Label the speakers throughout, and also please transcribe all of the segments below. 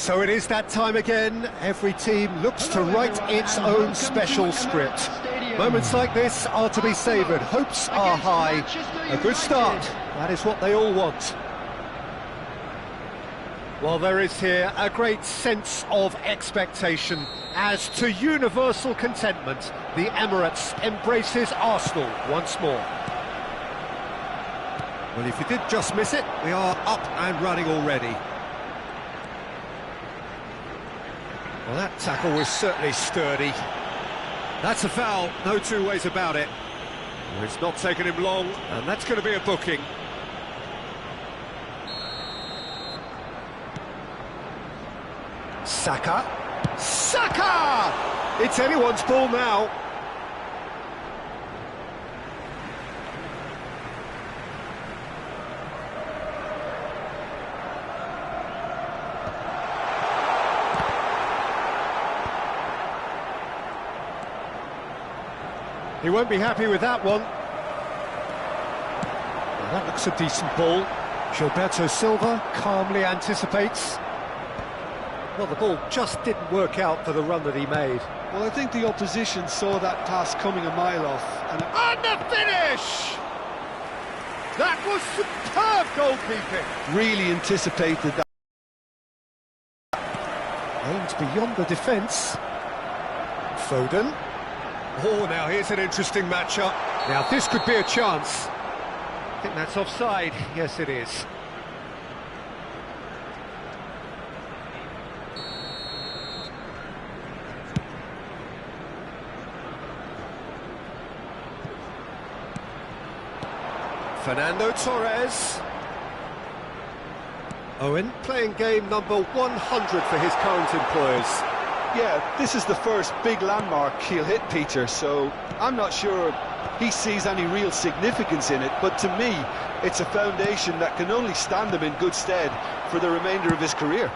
Speaker 1: So it is that time again. Every team looks to write its own special script. Moments like this are to be savoured. Hopes are high. A good start. That is what they all want. Well, there is here a great sense of expectation. As to universal contentment, the Emirates embraces Arsenal once more. Well, if you did just miss it, we are up and running already. Well, that tackle was certainly sturdy. That's a foul, no two ways about it. Well, it's not taken him long, and that's going to be a booking. Saka. Saka! It's anyone's ball now. He won't be happy with that one. Well, that looks a decent ball. Gilberto Silva calmly anticipates. Well, the ball just didn't work out for the run that he made.
Speaker 2: Well, I think the opposition saw that pass coming a mile off.
Speaker 1: And the finish! That was superb goalkeeping.
Speaker 2: Really anticipated that.
Speaker 1: Aimed beyond the defence. Foden. Oh, now here's an interesting matchup. Now this could be a chance. I think that's offside. Yes, it is. Fernando Torres. Owen playing game number 100 for his current employers.
Speaker 2: Yeah, this is the first big landmark he'll hit, Peter, so I'm not sure he sees any real significance in it, but to me, it's a foundation that can only stand him in good stead for the remainder of his career.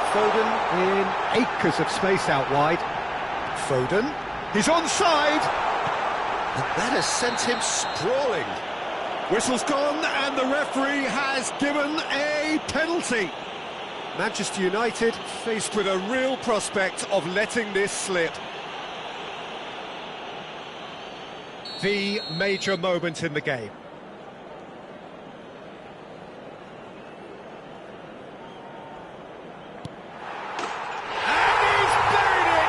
Speaker 1: Foden in acres of space out wide. Foden, he's onside! And that has sent him sprawling. Whistle's gone, and the referee has given a penalty. Manchester United faced with a real prospect of letting this slip. The major moment in the game. And he's buried it!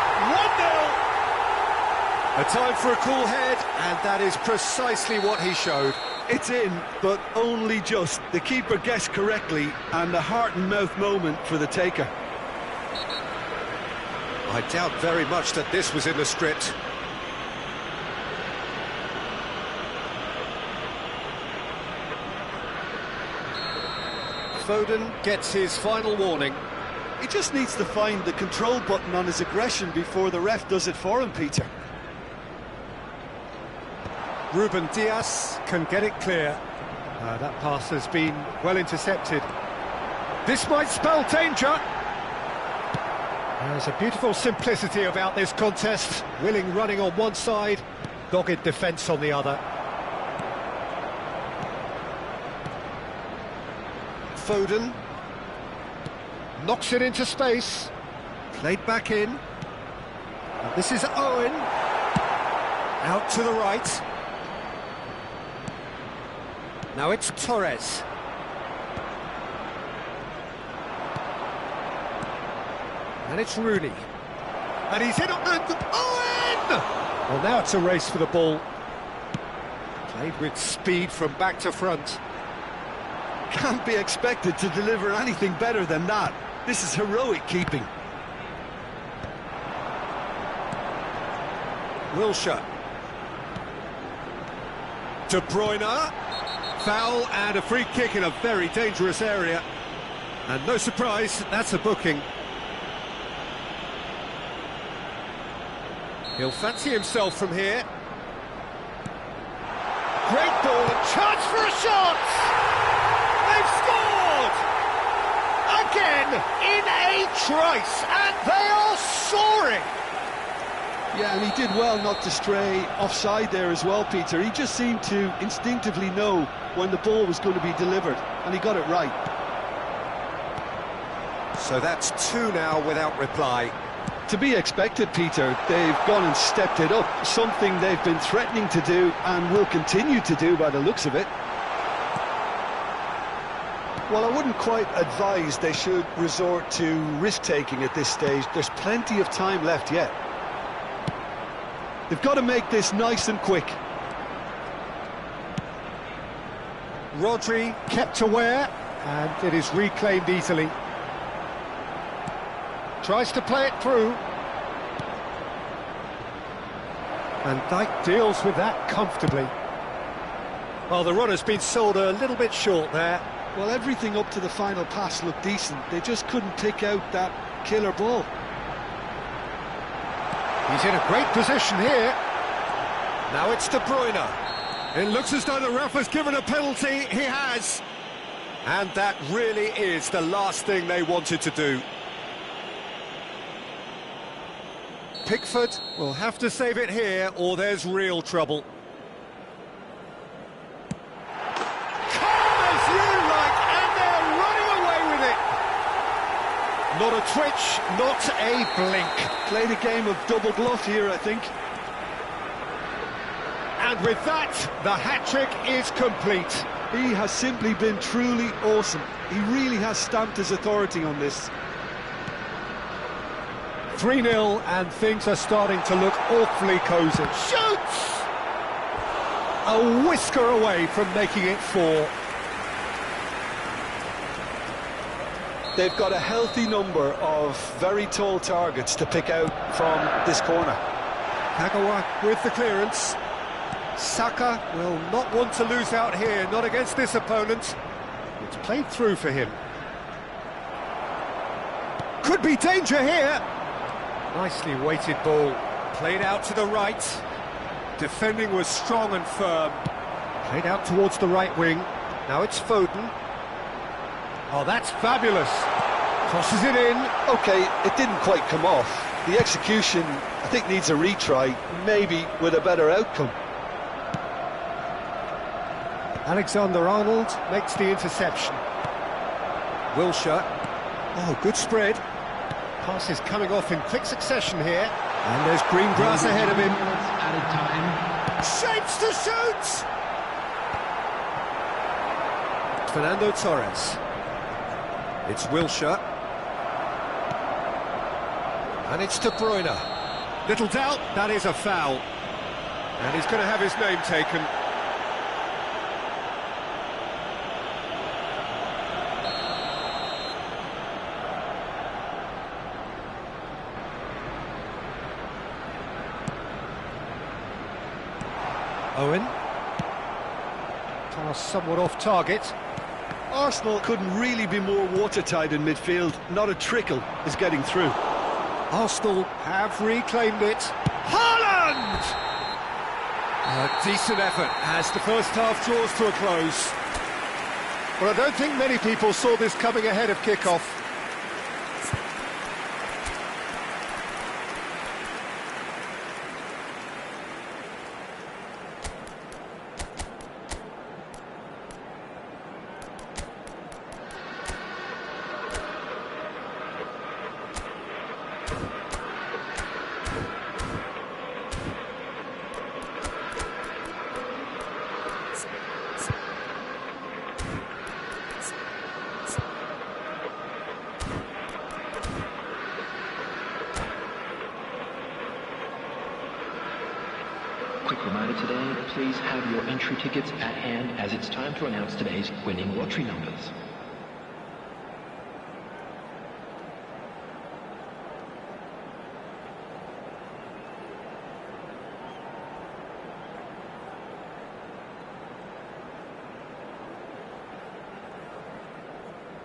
Speaker 1: 1-0! A time for a cool head, and that is precisely what he showed.
Speaker 2: It's in, but only just. The keeper guessed correctly, and a heart-and-mouth moment for the taker.
Speaker 1: I doubt very much that this was in the script. Foden gets his final warning.
Speaker 2: He just needs to find the control button on his aggression before the ref does it for him, Peter.
Speaker 1: Ruben Dias can get it clear. That pass has been well intercepted. This might spell danger. There's a beautiful simplicity about this contest. Willing running on one side, dogged defence on the other. Foden knocks it into space. Played back in. And this is Owen. Out to the right. Now it's Torres. And it's Rooney. And he's in and Owen! Well, now it's a race for the ball. Played with speed from back to front.
Speaker 2: Can't be expected to deliver anything better than that. This is heroic keeping.
Speaker 1: Wilshere. De Bruyne. Foul and a free kick in a very dangerous area. And no surprise, that's a booking. He'll fancy himself from here. Great ball, a chance for a shot! They've scored! Again, in a trice, and they are soaring!
Speaker 2: Yeah, and he did well not to stray offside there as well, Peter. He just seemed to instinctively know when the ball was going to be delivered, and he got it right.
Speaker 1: So that's two now without reply.
Speaker 2: To be expected, Peter. They've gone and stepped it up, something they've been threatening to do and will continue to do by the looks of it. Well, I wouldn't quite advise they should resort to risk-taking at this stage. There's plenty of time left yet. They've got to make this nice and quick.
Speaker 1: Rodri kept aware, and it is reclaimed easily. Tries to play it through. And Dijk deals with that comfortably. Well, the runner's been sold a little bit short there.
Speaker 2: Well, everything up to the final pass looked decent. They just couldn't pick out that killer ball.
Speaker 1: He's in a great position here. Now it's De Bruyne. It looks as though the ref has given a penalty. He has. And that really is the last thing they wanted to do. Pickford will have to save it here, or there's real trouble. Not a twitch, not a blink.
Speaker 2: Played a game of double bluff here, I think.
Speaker 1: And with that, the hat-trick is complete.
Speaker 2: He has simply been truly awesome. He really has stamped his authority on this.
Speaker 1: 3-0, and things are starting to look awfully cosy. Shoots! A whisker away from making it 4.
Speaker 2: They've got a healthy number of very tall targets to pick out from this corner.
Speaker 1: Kagawa with the clearance. Saka will not want to lose out here, not against this opponent. It's played through for him. Could be danger here. Nicely weighted ball. Played out to the right. Defending was strong and firm. Played out towards the right wing. Now it's Foden. Oh, that's fabulous. Crosses it in.
Speaker 2: OK, it didn't quite come off. The execution, I think, needs a retry, maybe with a better outcome.
Speaker 1: Alexander-Arnold makes the interception. Wilshere. Oh, good spread. Pass is coming off in quick succession here. And there's green grass ahead of him. Shapes to shoot! Fernando Torres. It's Wilshere. And it's De Bruyne. Little doubt, that is a foul. And he's going to have his name taken. Owen. Pass somewhat off target.
Speaker 2: Arsenal couldn't really be more watertight in midfield. Not a trickle is getting through.
Speaker 1: Arsenal have reclaimed it. Haaland! A decent effort as the first half draws to a close. Well, I don't think many people saw this coming ahead of kick-off.
Speaker 3: Quick reminder today, please have your entry tickets at hand as it's time to announce today's winning lottery numbers.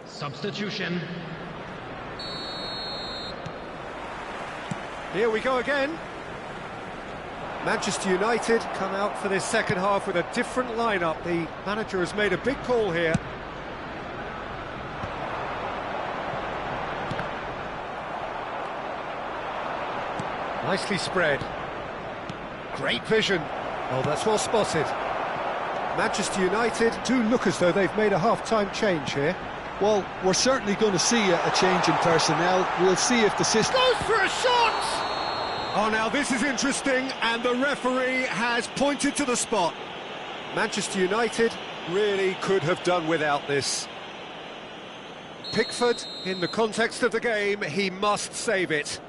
Speaker 3: Substitution.
Speaker 1: Here we go again. Manchester United come out for this second half with a different lineup. The manager has made a big call here. Nicely spread. Great vision. Oh, that's well spotted. Manchester United do look as though they've made a half-time change here.
Speaker 2: Well, we're certainly going to see a change in personnel. We'll see if the system...
Speaker 1: Goes for a shot! Oh, now this is interesting, and the referee has pointed to the spot. Manchester United really could have done without this. Pickford, in the context of the game, he must save it.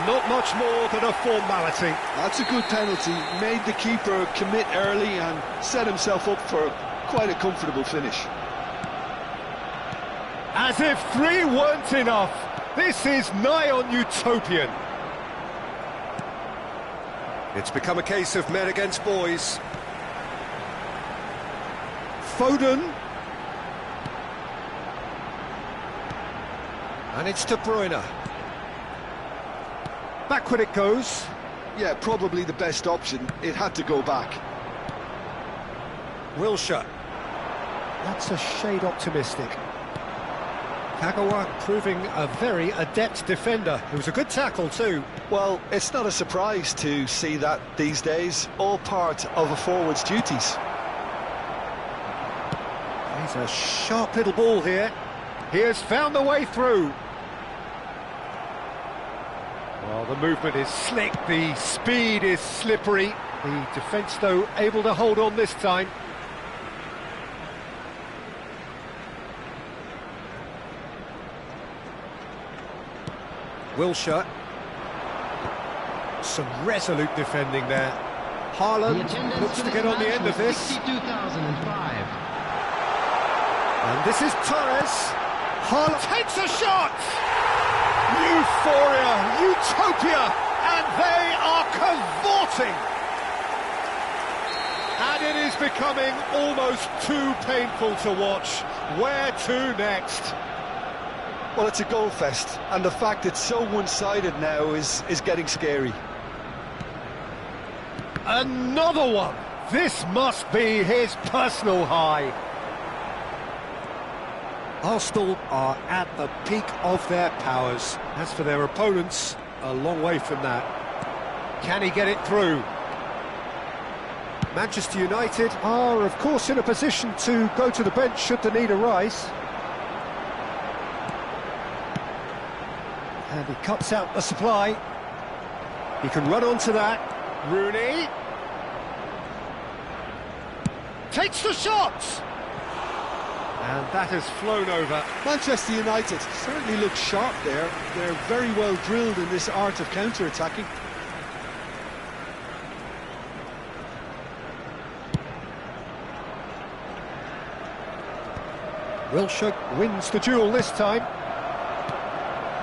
Speaker 1: Not much more than a formality.
Speaker 2: That's a good penalty. Made the keeper commit early and set himself up for quite a comfortable finish.
Speaker 1: As if 3 weren't enough. This is nigh on utopian. It's become a case of men against boys. Foden. And it's De Bruyne. Backward it goes.
Speaker 2: Yeah, probably the best option. It had to go back.
Speaker 1: Wilshere. That's a shade optimistic. Kagawa proving a very adept defender. It was a good tackle too.
Speaker 2: Well, it's not a surprise to see that these days. All part of a forward's duties.
Speaker 1: He's a sharp little ball here. He has found the way through. Well, the movement is slick, the speed is slippery. The defence, though, able to hold on this time. Wilshere. Some resolute defending there. Haaland looks to get on the end of this.
Speaker 3: 62,005.
Speaker 1: And this is Torres. Haaland takes a shot! Euphoria, utopia, and they are cavorting. And it is becoming almost too painful to watch. Where to next?
Speaker 2: Well, it's a goal fest, and the fact it's so one-sided now is getting scary.
Speaker 1: Another one. This must be his personal high. Arsenal are at the peak of their powers. As for their opponents, a long way from that. Can he get it through? Manchester United are, of course, in a position to go to the bench should the need arise. And he cuts out the supply. He can run onto that. Rooney. Takes the shot! And that has flown over.
Speaker 2: Manchester United certainly look sharp there. They're very well drilled in this art of counter-attacking.
Speaker 1: Wilshere wins the duel this time.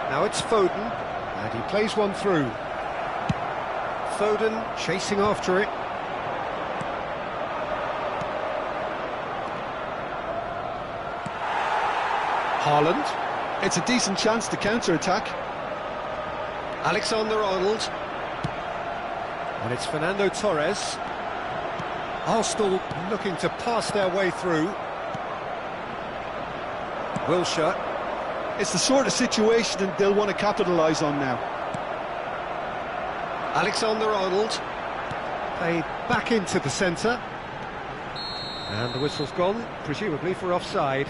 Speaker 1: Now it's Foden, and he plays one through. Foden chasing after it. Haaland.
Speaker 2: It's a decent chance to counter-attack.
Speaker 1: Alexander-Arnold. And it's Fernando Torres. Arsenal looking to pass their way through. Wilshere.
Speaker 2: It's the sort of situation they'll want to capitalise on now.
Speaker 1: Alexander-Arnold. Played back into the centre. And the whistle's gone, presumably for offside.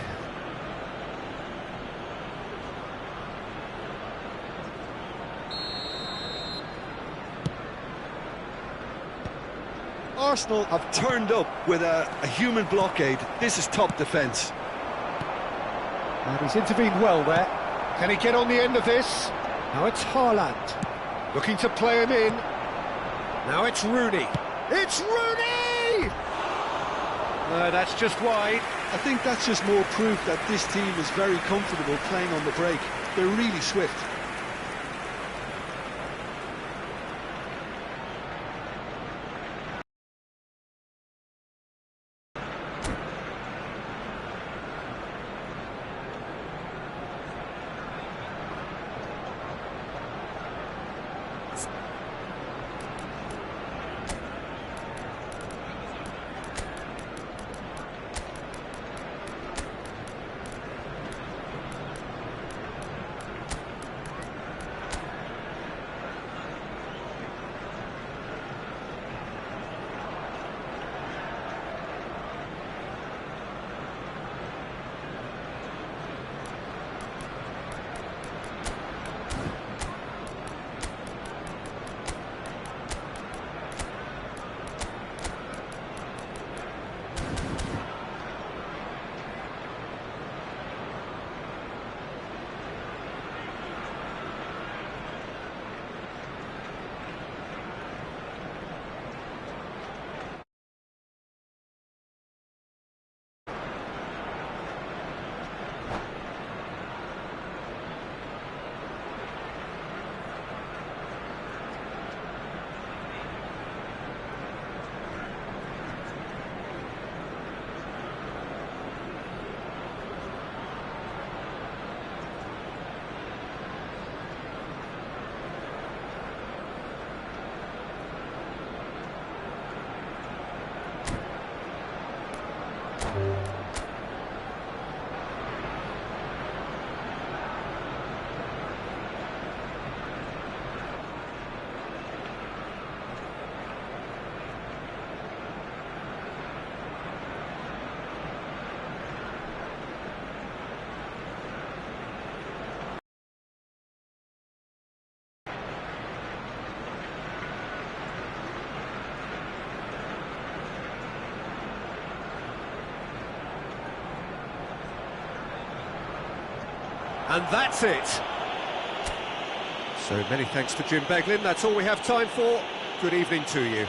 Speaker 2: Arsenal have turned up with a human blockade. This is top defence.
Speaker 1: And he's intervened well there. Can he get on the end of this? Now it's Haaland. Looking to play him in. Now it's Rooney. It's Rooney! That's just wide.
Speaker 2: I think that's just more proof that this team is very comfortable playing on the break. They're really swift.
Speaker 1: And that's it. So many thanks to Jim Beglin. That's all we have time for. Good evening to you.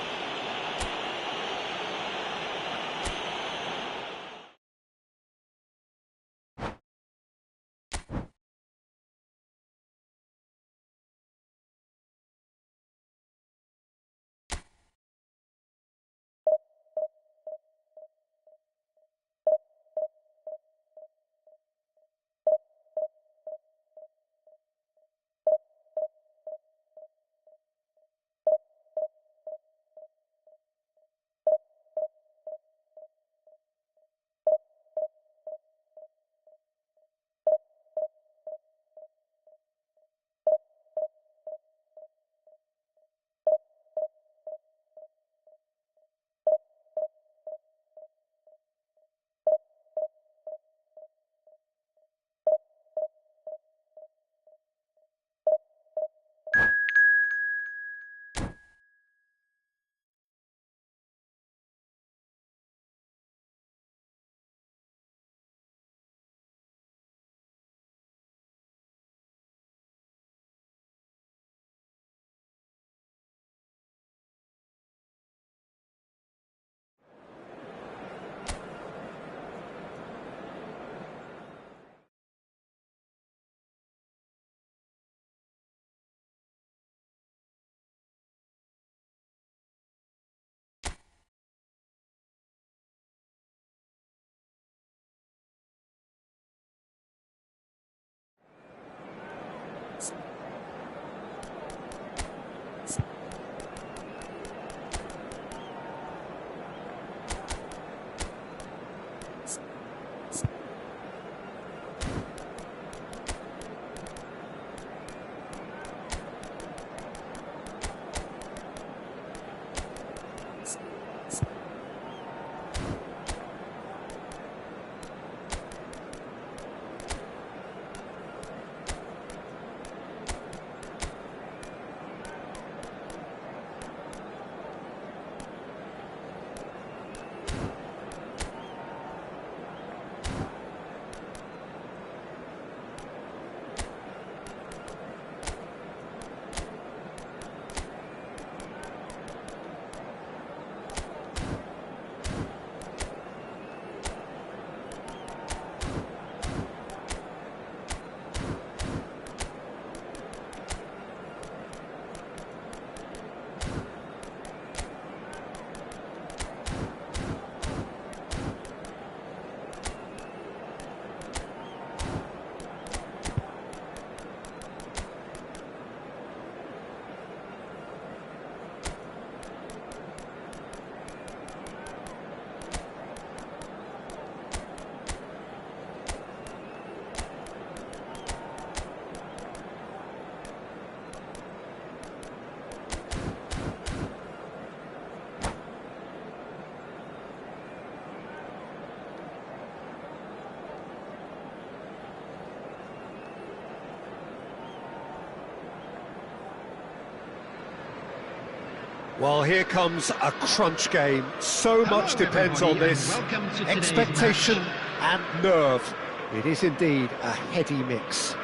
Speaker 1: Well, here comes a crunch game. So much depends on this. Expectation and nerve. It is indeed a heady mix.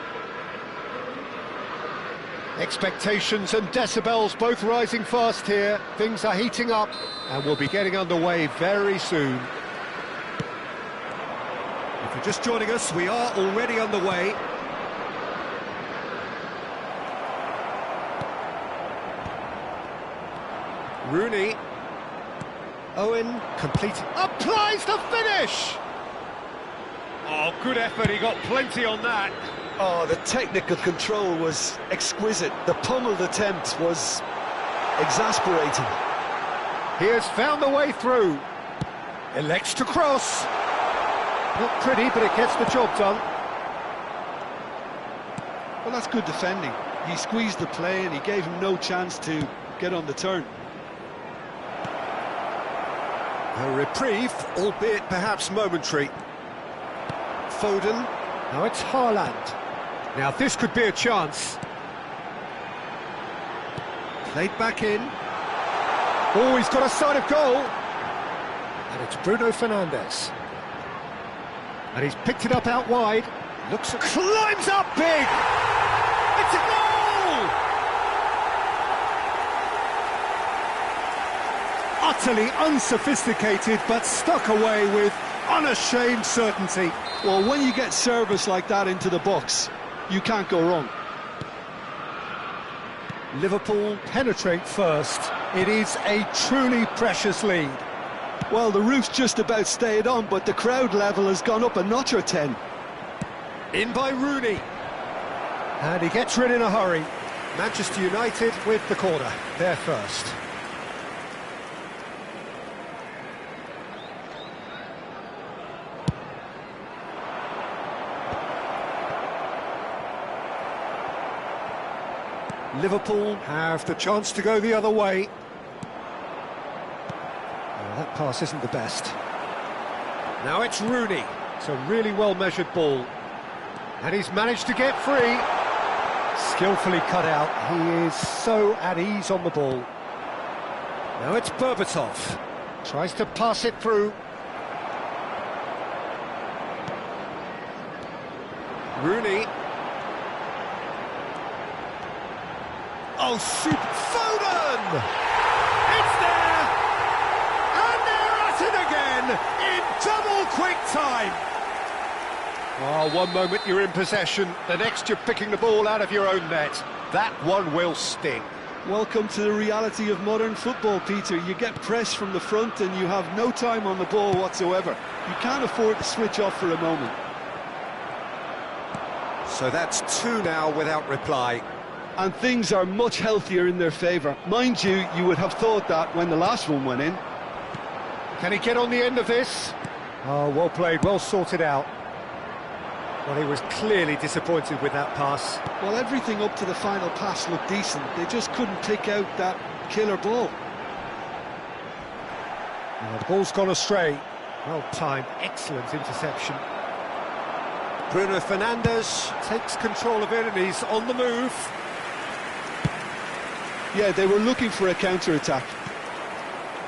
Speaker 1: Expectations and decibels both rising fast here. Things are heating up and we'll be getting underway very soon. If you're just joining us, we are already underway. Rooney. Owen completing. Applies the finish! Oh, good effort. He got plenty on that.
Speaker 2: Oh, the technical control was exquisite. The pummeled attempt was exasperating.
Speaker 1: He has found the way through. Elects to cross. Not pretty, but it gets the job done.
Speaker 2: Well, that's good defending. He squeezed the play and he gave him no chance to get on the turn.
Speaker 1: A reprieve, albeit perhaps momentary. Foden. Now it's Haaland. Now this could be a chance. Played back in. Oh, he's got a sight of goal. And it's Bruno Fernandes. And he's picked it up out wide. Climbs up big! It's a goal! Utterly unsophisticated, but stuck away with unashamed certainty.
Speaker 2: Well, when you get service like that into the box, you can't go wrong.
Speaker 1: Liverpool penetrate first. It is a truly precious lead.
Speaker 2: Well, the roof's just about stayed on, but the crowd level has gone up a notch or 10.
Speaker 1: In by Rooney. And he gets rid in a hurry. Manchester United with the corner. They're first. Liverpool have the chance to go the other way. Oh, that pass isn't the best. Now it's Rooney. It's a really well-measured ball. And he's managed to get free. Skillfully cut out. He is so at ease on the ball. Now it's Berbatov. Tries to pass it through. Rooney. Oh, super Foden! It's there! And they're at it again in double quick time. Oh, one moment you're in possession, the next you're picking the ball out of your own net. That one will sting.
Speaker 2: Welcome to the reality of modern football, Peter. You get pressed from the front and you have no time on the ball whatsoever. You can't afford to switch off for a moment.
Speaker 1: So that's two now without reply.
Speaker 2: And things are much healthier in their favour. Mind you, you would have thought that when the last one went in.
Speaker 1: Can he get on the end of this? Oh, well played, well sorted out. Well, he was clearly disappointed with that pass.
Speaker 2: Well, everything up to the final pass looked decent. They just couldn't pick out that killer ball.
Speaker 1: Oh, the ball's gone astray. Well timed, excellent interception. Bruno Fernandes takes control of it and he's on the move.
Speaker 2: Yeah, they were looking for a counter-attack.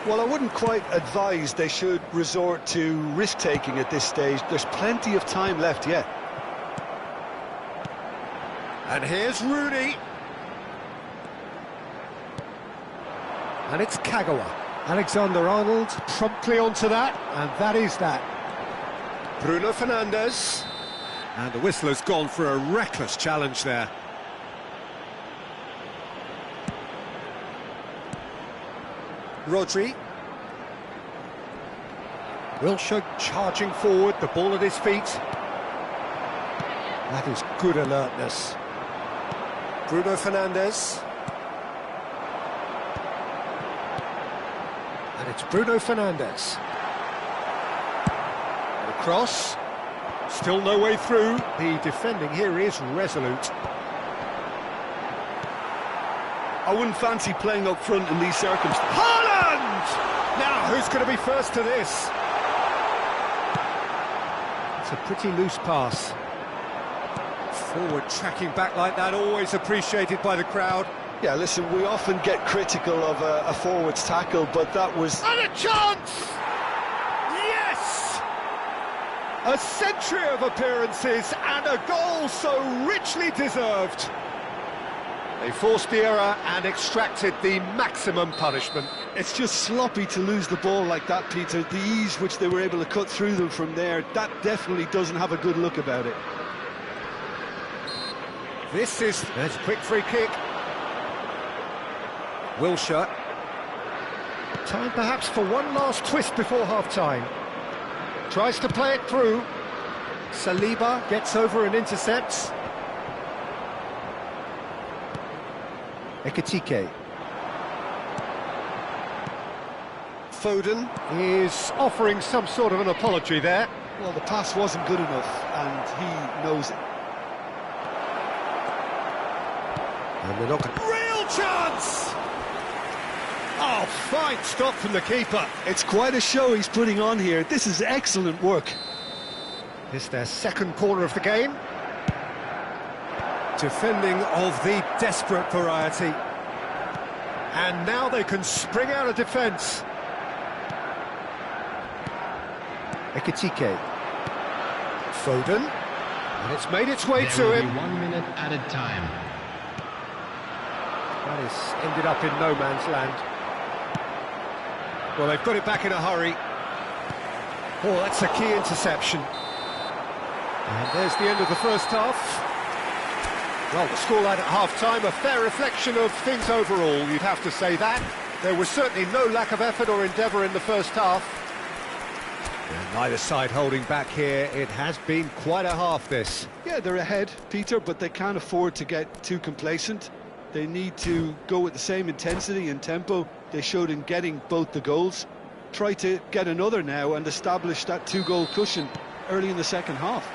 Speaker 2: Well, I wouldn't quite advise they should resort to risk-taking at this stage. There's plenty of time left yet.
Speaker 1: And here's Rooney. And it's Kagawa. Alexander-Arnold promptly onto that, and that is that. Bruno Fernandes. And the whistle has gone for a reckless challenge there. Rodri. Wilshere charging forward, the ball at his feet. That is good alertness. Bruno Fernandes. And it's Bruno Fernandes. And a cross. Still no way through. The defending here is resolute.
Speaker 2: I wouldn't fancy playing up front in these circumstances.
Speaker 1: Haaland! Now, who's going to be first to this? It's a pretty loose pass. Forward tracking back like that, always appreciated by the crowd.
Speaker 2: Yeah, listen, we often get critical of a forward's tackle, but that was...
Speaker 1: And a chance! Yes! A century of appearances and a goal so richly deserved. They forced the error and extracted the maximum punishment.
Speaker 2: It's just sloppy to lose the ball like that, Peter. The ease which they were able to cut through them from there, that definitely doesn't have a good look about it.
Speaker 1: There's a quick free kick. Wilshere. Time perhaps for one last twist before half-time. Tries to play it through. Saliba gets over and intercepts. Ekitike. Foden is offering some sort of an apology there.
Speaker 2: Well, the pass wasn't good enough, and he knows it.
Speaker 1: And they're not going to... Real chance! Oh, fine stop from the keeper.
Speaker 2: It's quite a show he's putting on here. This is excellent work.
Speaker 1: This is their second corner of the game. Defending of the desperate variety. And now they can spring out of defence. Ekitike. Foden. And it's made its way to
Speaker 3: There will
Speaker 1: him.
Speaker 3: be 1 minute added time.
Speaker 1: That has ended up in no man's land. Well, they've got it back in a hurry. Oh, that's a key interception. And there's the end of the first half. Well, the scoreline at half-time, a fair reflection of things overall, you'd have to say that. There was certainly no lack of effort or endeavour in the first half. And neither side holding back here. It has been quite a half, this.
Speaker 2: Yeah, they're ahead, Peter, but they can't afford to get too complacent. They need to go with the same intensity and tempo they showed in getting both the goals. Try to get another now and establish that two-goal cushion early in the second half.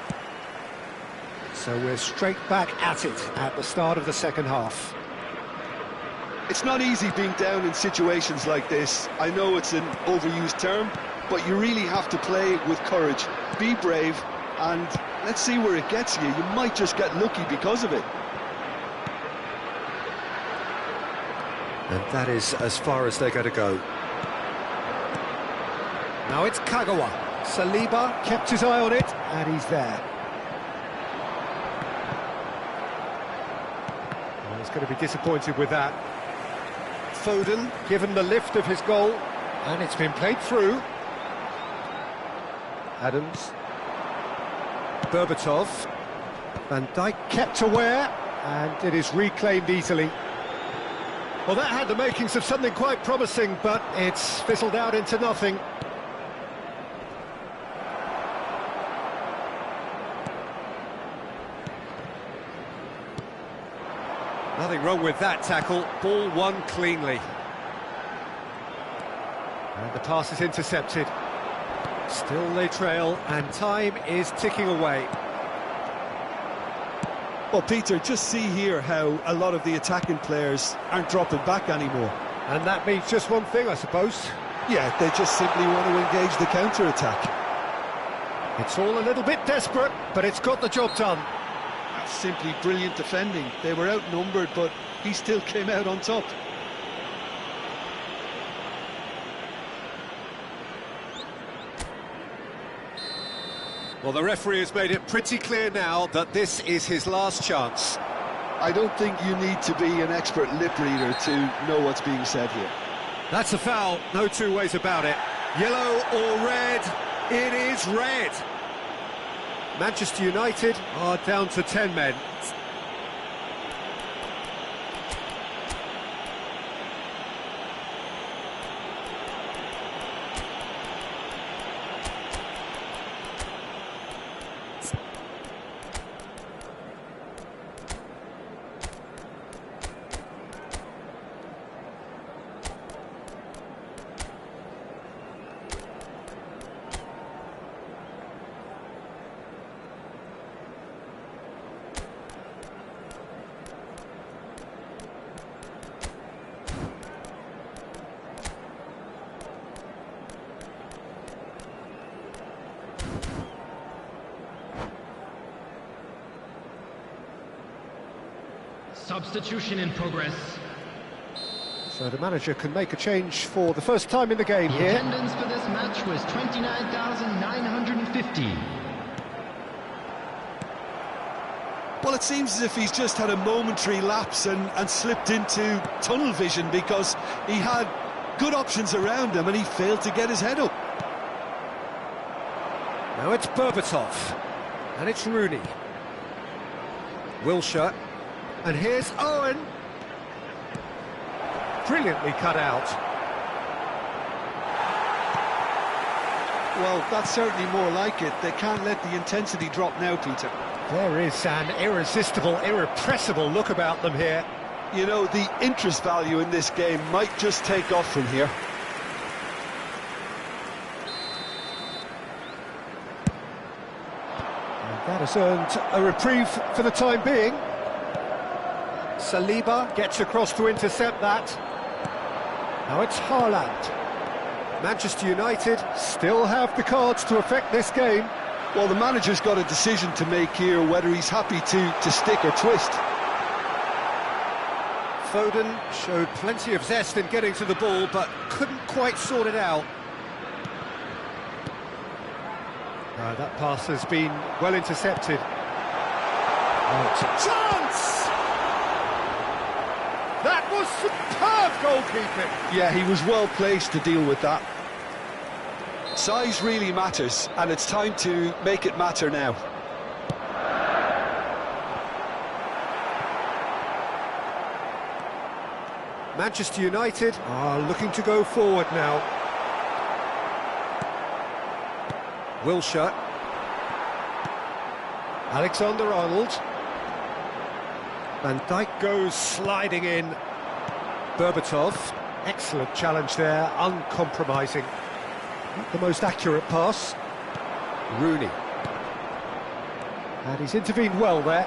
Speaker 1: So we're straight back at it at the start of the second half.
Speaker 2: It's not easy being down in situations like this. I know it's an overused term, but you really have to play with courage. Be brave, and let's see where it gets you. You might just get lucky because of it.
Speaker 1: And that is as far as they're going to go. Now it's Kagawa. Saliba kept his eye on it, and he's there. Well, he's going to be disappointed with that. Foden given the lift of his goal, and it's been played through. Adams. Berbatov. Van Dijk kept aware, and it is reclaimed easily. Well, that had the makings of something quite promising, but it's fizzled out into nothing. Nothing wrong with that tackle, ball won cleanly. And the pass is intercepted. Still they trail, and time is ticking away.
Speaker 2: Well, Peter, just see here how a lot of the attacking players aren't dropping back anymore.
Speaker 1: And that means just one thing, I suppose.
Speaker 2: Yeah, they just simply want to engage the counter-attack.
Speaker 1: It's all a little bit desperate, but it's got the job done.
Speaker 2: That's simply brilliant defending. They were outnumbered, but he still came out on top.
Speaker 1: Well, the referee has made it pretty clear now that this is his last chance.
Speaker 2: I don't think you need to be an expert lip reader to know what's being said here.
Speaker 1: That's a foul, no two ways about it. Yellow or red? It is red. Manchester United are down to 10 men.
Speaker 3: Substitution in progress.
Speaker 1: So the manager can make a change for the first time in the game
Speaker 3: The
Speaker 1: here.
Speaker 3: attendance for this match was 29,950.
Speaker 2: Well, it seems as if he's just had a momentary lapse and slipped into tunnel vision because he had good options around him and he failed to get his head up.
Speaker 1: Now it's Berbatov, and it's Rooney. Wilshere, and here's Owen. Brilliantly cut out.
Speaker 2: Well, that's certainly more like it. They can't let the intensity drop now, Peter.
Speaker 1: There is an irresistible, irrepressible look about them here.
Speaker 2: You know, the interest value in this game might just take off from here.
Speaker 1: And that has earned a reprieve for the time being. Saliba gets across to intercept that. Now it's Haaland. Manchester United still have the cards to affect this game.
Speaker 2: Well, the manager's got a decision to make here, whether he's happy to stick or twist.
Speaker 1: Foden showed plenty of zest in getting to the ball, but couldn't quite sort it out. That pass has been well intercepted. Oh, it's a chance! That was superb goalkeeping!
Speaker 2: Yeah, he was well placed to deal with that. Size really matters, and it's time to make it matter now.
Speaker 1: Manchester United are looking to go forward now. Wilshere. Alexander-Arnold. Van Dijk goes sliding in. Berbatov. Excellent challenge there, uncompromising. Not the most accurate pass. Rooney. And he's intervened well there.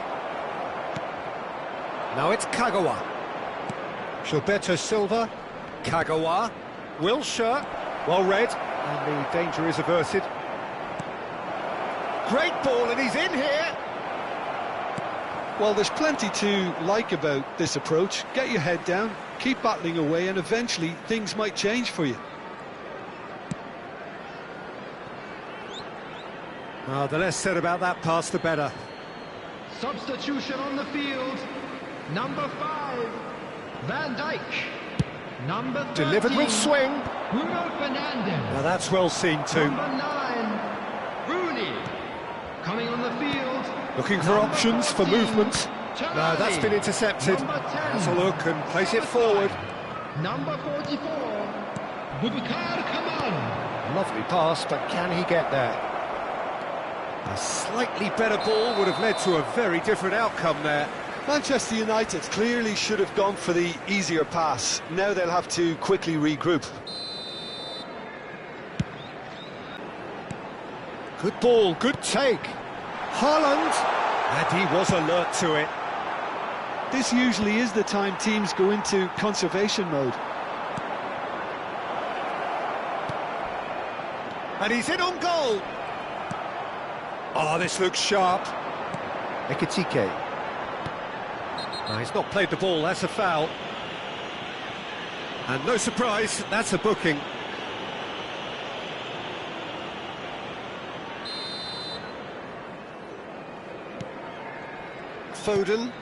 Speaker 1: Now it's Kagawa. Gilberto Silva. Kagawa. Wilshere. Well read. And the danger is averted. Great ball, and he's in here.
Speaker 2: Well, there's plenty to like about this approach. Get your head down, keep battling away, and eventually things might change for you.
Speaker 1: The less said about that pass, the better.
Speaker 3: Substitution on the field. Number 5, Van Dijk. Number 13,
Speaker 1: Delivered with swing.
Speaker 3: Bruno Fernandes.
Speaker 1: Now that's well seen too.
Speaker 3: Number 9, Rooney. Coming on the field.
Speaker 1: Looking for options for movement. No, that's been intercepted. Has a look and plays it forward.
Speaker 3: Number 44, Boubacar Kamara.
Speaker 1: Lovely pass, but can he get there? A slightly better ball would have led to a very different outcome there.
Speaker 2: Manchester United clearly should have gone for the easier pass. Now they'll have to quickly regroup.
Speaker 1: Good ball, good take. Haaland, and he was alert to it.
Speaker 2: This usually is the time teams go into conservation mode.
Speaker 1: And he's in on goal. Oh, this looks sharp. Ekitike. No, he's not played the ball, that's a foul. And no surprise, that's a booking. Foden.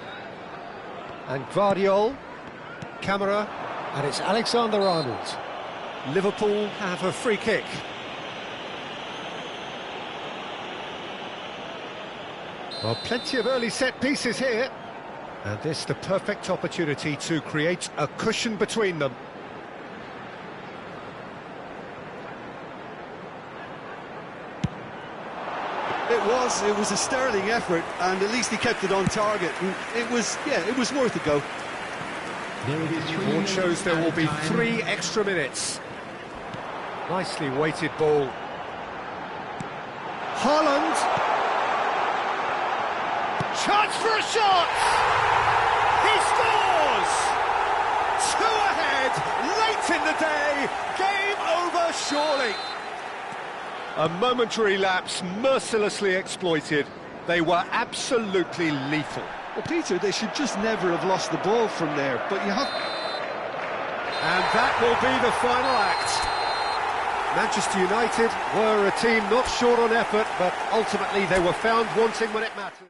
Speaker 1: And Gvardiol. Camera. And it's Alexander-Arnold. Liverpool have a free kick. Well, plenty of early set pieces here. And this the perfect opportunity to create a cushion between them.
Speaker 2: It was a sterling effort, and at least he kept it on target. It was worth a go.
Speaker 1: Board shows there will be 3 extra minutes. Nicely weighted ball. Haaland. Chance for a shot! He scores! 2 ahead, late in the day, game over surely. A momentary lapse mercilessly exploited. They were absolutely lethal.
Speaker 2: Well, Peter, they should just never have lost the ball from there, but you have...
Speaker 1: And that will be the final act. Manchester United were a team not short on effort, but ultimately they were found wanting when it mattered.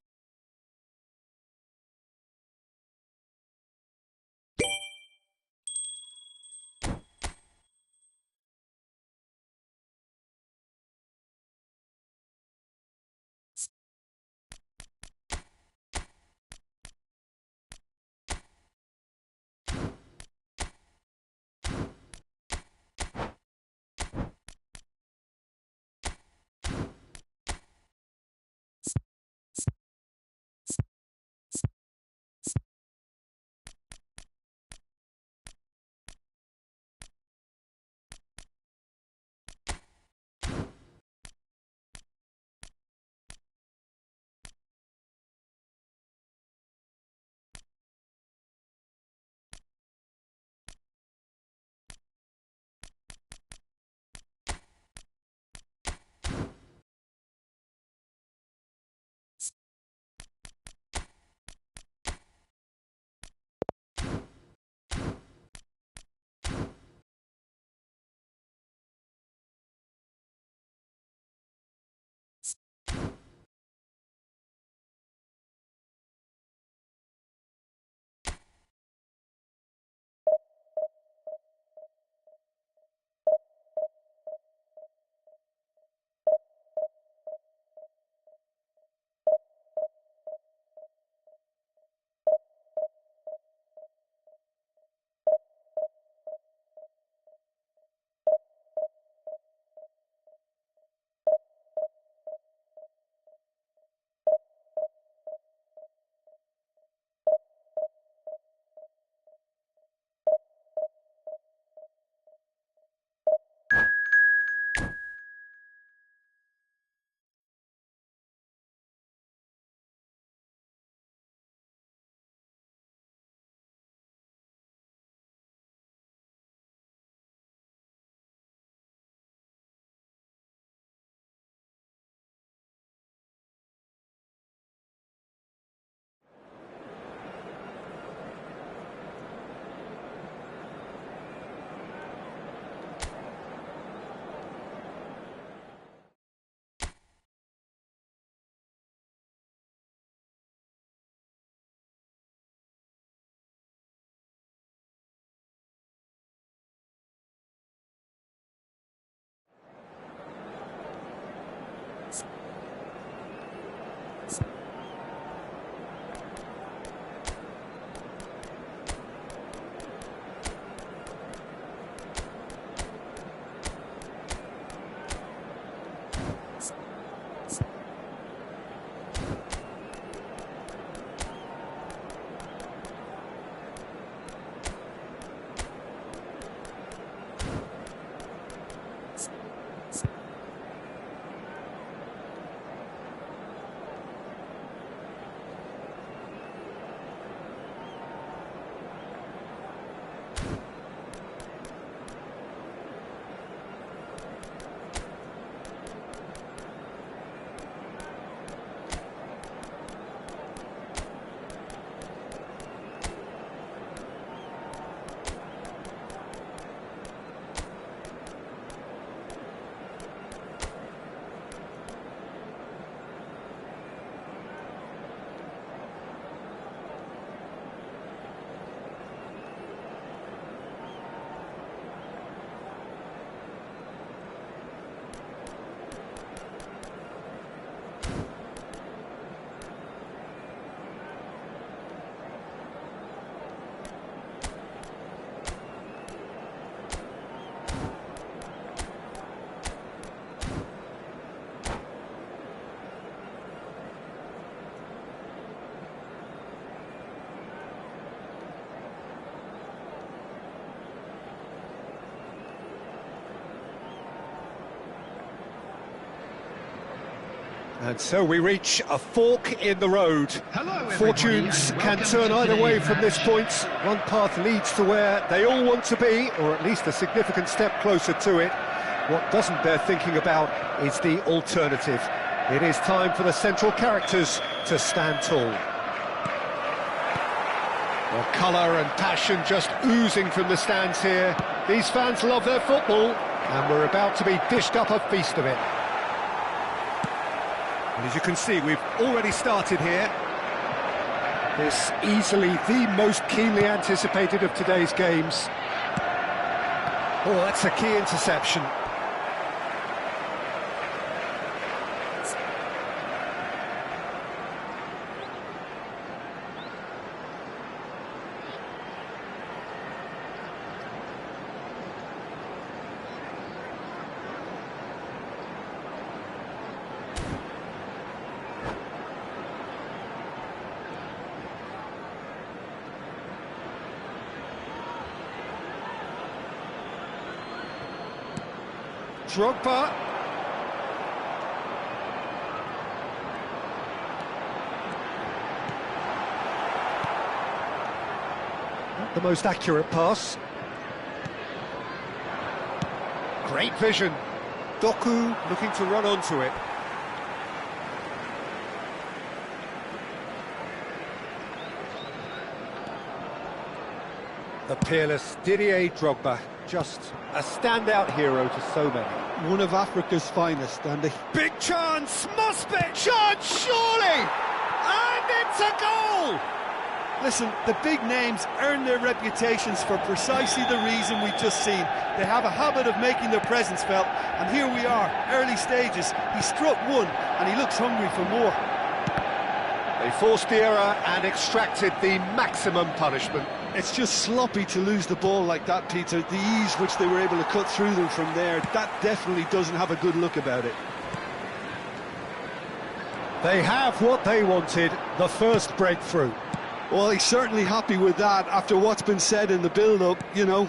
Speaker 1: And so we reach a fork in the road.
Speaker 3: Hello,
Speaker 1: Fortunes can turn either way from this point. One path leads to where they all want to be, or at least a significant step closer to it. What doesn't bear thinking about is the alternative. It is time for the central characters to stand tall. Well, colour and passion just oozing from the stands here. These fans love their football, and we're about to be dished up a feast of it. And as you can see, we've already started here. This easily the most keenly anticipated of today's games. Oh, that's a key interception. Drogba. Not the most accurate pass. Great vision. Doku looking to run onto it. The peerless Didier Drogba, just a standout hero to so many.
Speaker 2: One of Africa's finest, and
Speaker 1: Big chance, must be chance, surely! And it's a goal!
Speaker 2: listen, the big names earn their reputations for precisely the reason we've just seen. They have a habit of making their presence felt, and here we are, early stages. He struck one, and he looks hungry for more.
Speaker 1: They forced the error and extracted the maximum punishment.
Speaker 2: It's just sloppy to lose the ball like that, Peter. The ease which they were able to cut through them from there, that definitely doesn't have a good look about it.
Speaker 1: They have what they wanted, the first breakthrough.
Speaker 2: Well, he's certainly happy with that after what's been said in the build-up, you know.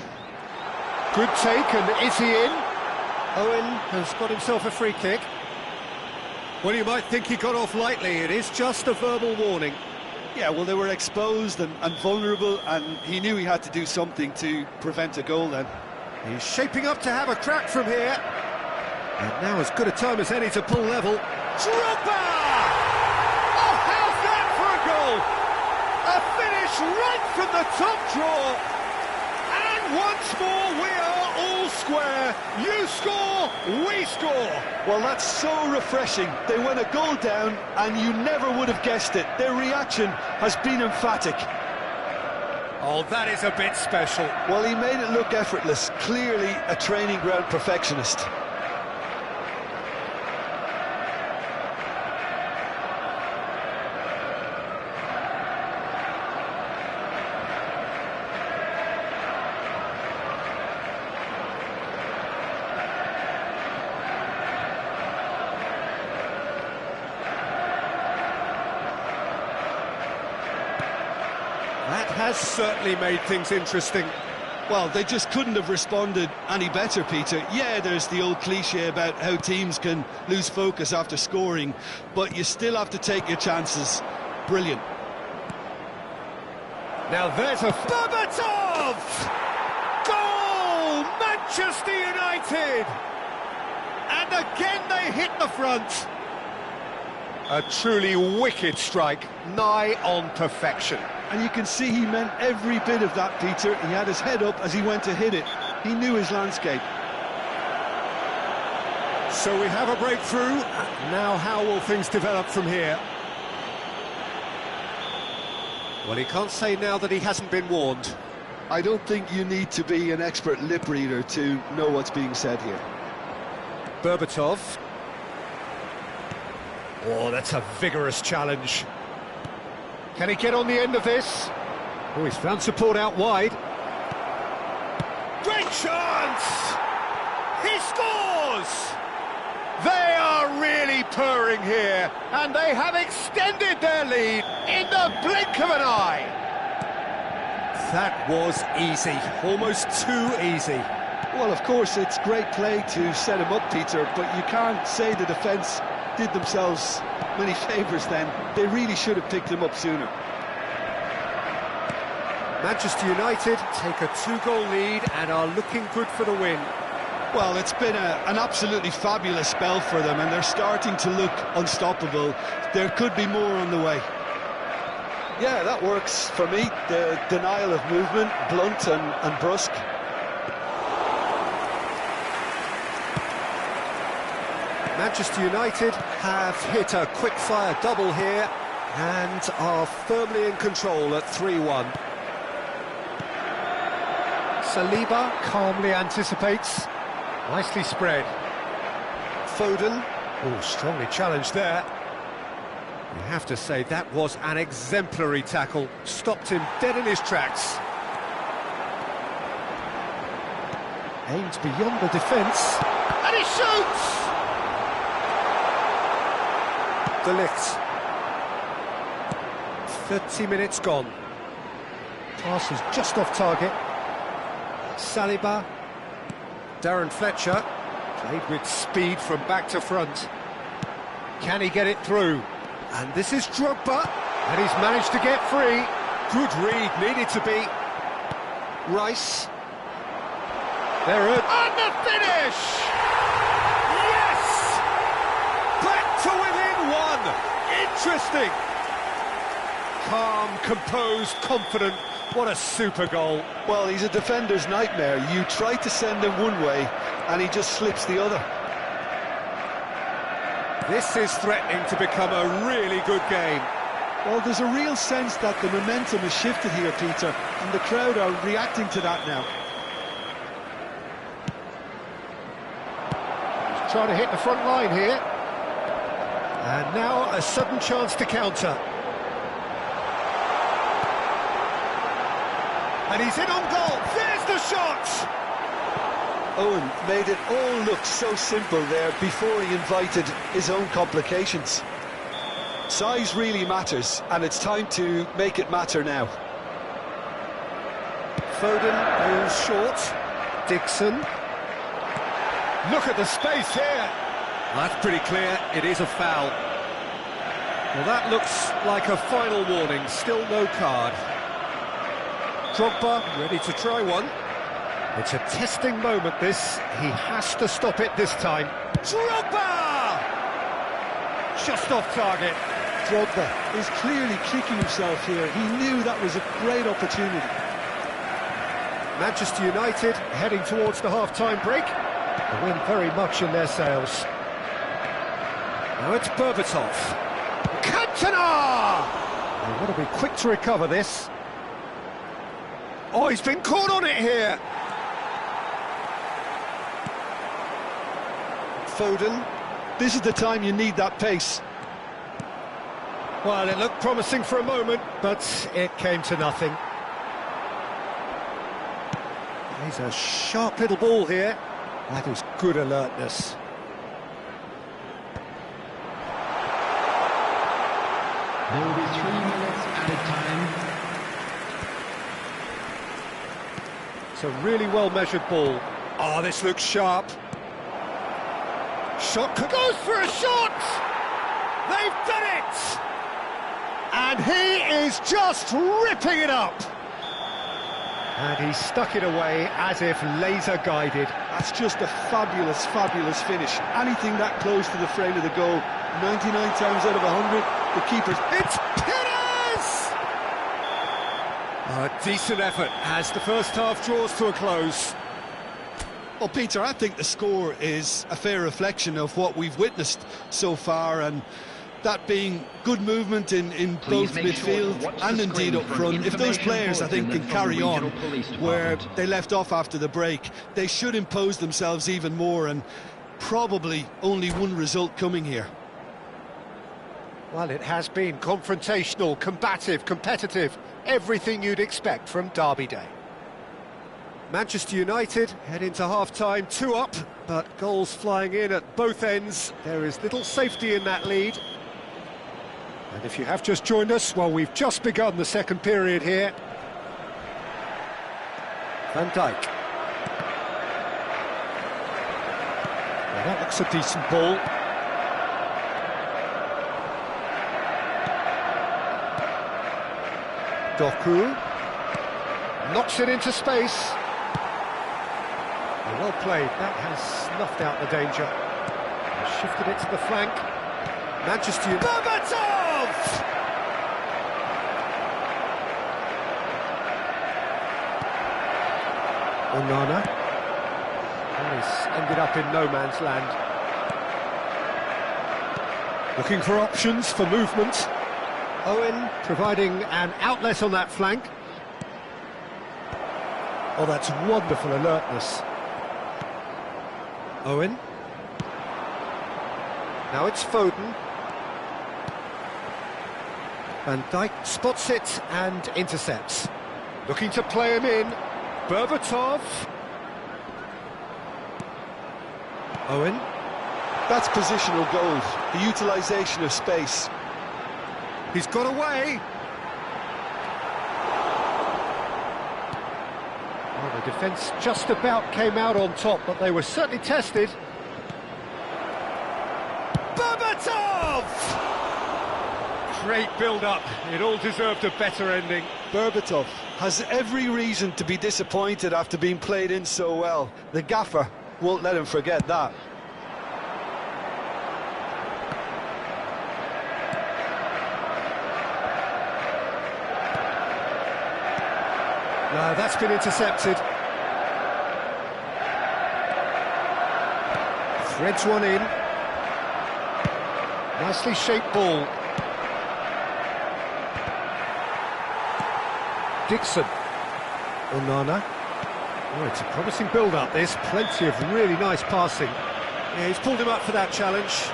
Speaker 1: Good take, and is he in? Owen has got himself a free kick. Well, you might think he got off lightly. It is just a verbal warning.
Speaker 2: Yeah, well, they were exposed and vulnerable, and he knew he had to do something to prevent a goal then.
Speaker 1: He's shaping up to have a crack from here. And now as good a time as any to pull level. Drogba! Oh, how's that for a goal? A finish right from the top draw. And once more we are all square. You score, we score.
Speaker 2: Well, that's so refreshing. They went a goal down, and you never would have guessed it. Their reaction has been emphatic.
Speaker 1: Oh, that is a bit special.
Speaker 2: Well, he made it look effortless. Clearly a training ground perfectionist.
Speaker 1: That has certainly made things interesting.
Speaker 2: Well, they just couldn't have responded any better, Peter. Yeah, there's the old cliche about how teams can lose focus after scoring, but you still have to take your chances. Brilliant.
Speaker 1: Now there's a Berbatov! Goal! Manchester United! And again they hit the front. A truly wicked strike, nigh on perfection.
Speaker 2: And you can see he meant every bit of that, Peter. He had his head up as he went to hit it. He knew his landscape.
Speaker 1: So we have a breakthrough. Now how will things develop from here? Well, he can't say now that he hasn't been warned.
Speaker 2: I don't think you need to be an expert lip reader to know what's being said here.
Speaker 1: Berbatov. Oh, that's a vigorous challenge. Can he get on the end of this? Oh, he's found support out wide. Great chance! He scores! They are really purring here, and they have extended their lead in the blink of an eye. That was easy, almost too easy.
Speaker 2: Well, of course, it's great play to set him up, Peter, but you can't say the defence did themselves many favours then. They really should have picked him up sooner.
Speaker 1: Manchester United take a 2-goal lead and are looking good for the win.
Speaker 2: Well, it's been an absolutely fabulous spell for them, and they're starting to look unstoppable. There could be more on the way. Yeah, that works for me. The denial of movement, blunt and brusque.
Speaker 1: Manchester United have hit a quick-fire double here and are firmly in control at 3-1. Saliba calmly anticipates. Nicely spread. Foden. Oh, strongly challenged there. You have to say that was an exemplary tackle. Stopped him dead in his tracks. Aimed beyond the defence. And he shoots! De Ligt. 30 minutes gone. Pass is just off target. Saliba. Darren Fletcher. Played with speed from back to front. Can he get it through? And this is Drogba. And he's managed to get free. Good read, needed to be. Rice. They're and the finish! Yes! Back to within one! Interesting! Calm, composed, confident. What a super goal.
Speaker 2: Well, he's a defender's nightmare. You try to send him one way, and he just slips the other.
Speaker 1: This is threatening to become a really good game.
Speaker 2: Well, there's a real sense that the momentum has shifted here, Peter, and the crowd are reacting to that now.
Speaker 1: He's trying to hit the front line here. And now a sudden chance to counter. And he's in on goal. There's the shot!
Speaker 2: Owen made it all look so simple there before he invited his own complications. Size really matters, and it's time to make it matter now.
Speaker 1: Foden goes short. Dixon. Look at the space here. That's pretty clear. It is a foul. Well, that looks like a final warning. Still no card. Drogba ready to try one. It's a testing moment, this. He has to stop it this time. Drogba! Just off target.
Speaker 2: Drogba is clearly kicking himself here. He knew that was a great opportunity.
Speaker 1: Manchester United heading towards the half-time break. The wind very much in their sails. Now it's Berbatov. Cantona! They want to be quick to recover this. Oh, he's been caught on it here. Foden.
Speaker 2: This is the time you need that pace.
Speaker 1: Well, it looked promising for a moment, but it came to nothing. He's a sharp little ball here. That is good alertness.
Speaker 3: There will be 3 minutes added time.
Speaker 1: It's a really well-measured ball. Oh, this looks sharp. Shot goes for a shot! They've done it! And he is just ripping it up! And he stuck it away as if laser-guided.
Speaker 2: That's just a fabulous, fabulous finish. Anything that close to the frame of the goal, 99 times out of 100, the keeper's...
Speaker 1: It's Pires! A decent effort as the first half draws to a close.
Speaker 2: Well, Peter, I think the score is a fair reflection of what we've witnessed so far, and that being good movement in both midfield and indeed up front. If those players, I think, can carry on where they left off after the break, they should impose themselves even more, and probably only one result coming here.
Speaker 1: Well, it has been confrontational, combative, competitive, everything you'd expect from Derby Day. Manchester United head into half-time 2 up, but goals flying in at both ends. There is little safety in that lead. And if you have just joined us, well, we've just begun the second period here. Van Dijk. Well, that looks a decent ball. Doku knocks it into space. Well played, that has snuffed out the danger. Shifted it to the flank. Manchester United. Berbatov! Onana. And he's ended up in no man's land. Looking for options for movement. Owen providing an outlet on that flank. Oh, that's wonderful alertness. Owen. Now it's Foden. Van Dijk spots it and intercepts. Looking to play him in. Berbatov. Owen.
Speaker 2: That's positional goals, the utilisation of space.
Speaker 1: He's got away. Well, the defence just about came out on top, but they were certainly tested. Berbatov! Great build-up. It all deserved a better ending.
Speaker 2: Berbatov has every reason to be disappointed after being played in so well. The gaffer won't let him forget that.
Speaker 1: No, that's been intercepted. Threads one in. Nicely shaped ball. Dixon. Onana. Oh, it's a promising build-up, this. Plenty of really nice passing. Yeah, he's pulled him up for that challenge.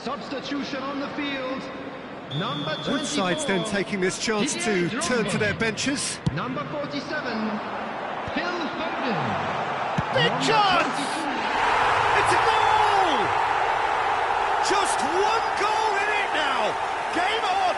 Speaker 3: Substitution on the field. Number 24.
Speaker 1: Both sides then taking this chance to turn to their benches.
Speaker 3: Number 47, Phil Foden.
Speaker 1: Big chance! It's a goal! Just one goal in it now. Game on!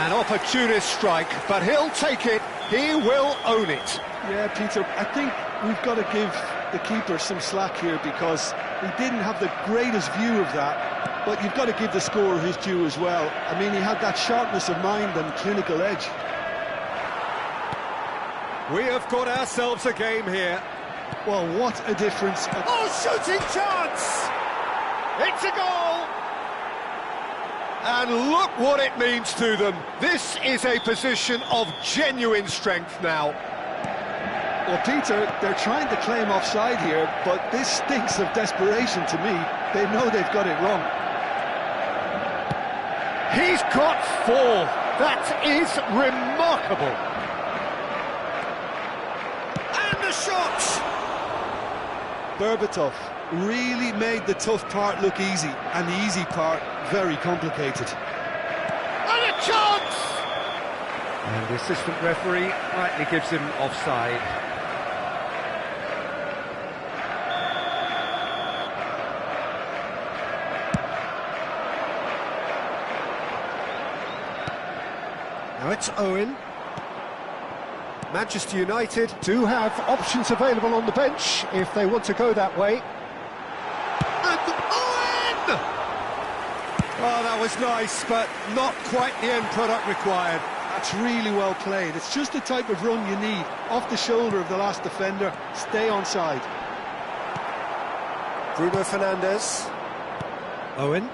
Speaker 1: An opportunist strike, but he'll take it. He will own it.
Speaker 2: Yeah, Peter, I think we've got to give the keeper some slack here because he didn't have the greatest view of that, but you've got to give the scorer his due as well. I mean, he had that sharpness of mind and clinical edge.
Speaker 1: We have got ourselves a game here.
Speaker 2: Well, what a difference.
Speaker 1: Oh, shooting chance! It's a goal! And look what it means to them. This is a position of genuine strength now.
Speaker 2: Well, Peter, they're trying to claim offside here, but this stinks of desperation to me. They know they've got it wrong.
Speaker 1: He's got 4. That is remarkable. And the shot!
Speaker 2: Berbatov really made the tough part look easy, and the easy part very complicated.
Speaker 1: And a chance! And the assistant referee rightly gives him offside. Now it's Owen. Manchester United do have options available on the bench if they want to go that way. And Owen! Oh, that was nice, but not quite the end product required.
Speaker 2: That's really well played. It's just the type of run you need. Off the shoulder of the last defender, stay onside.
Speaker 1: Bruno Fernandes. Owen.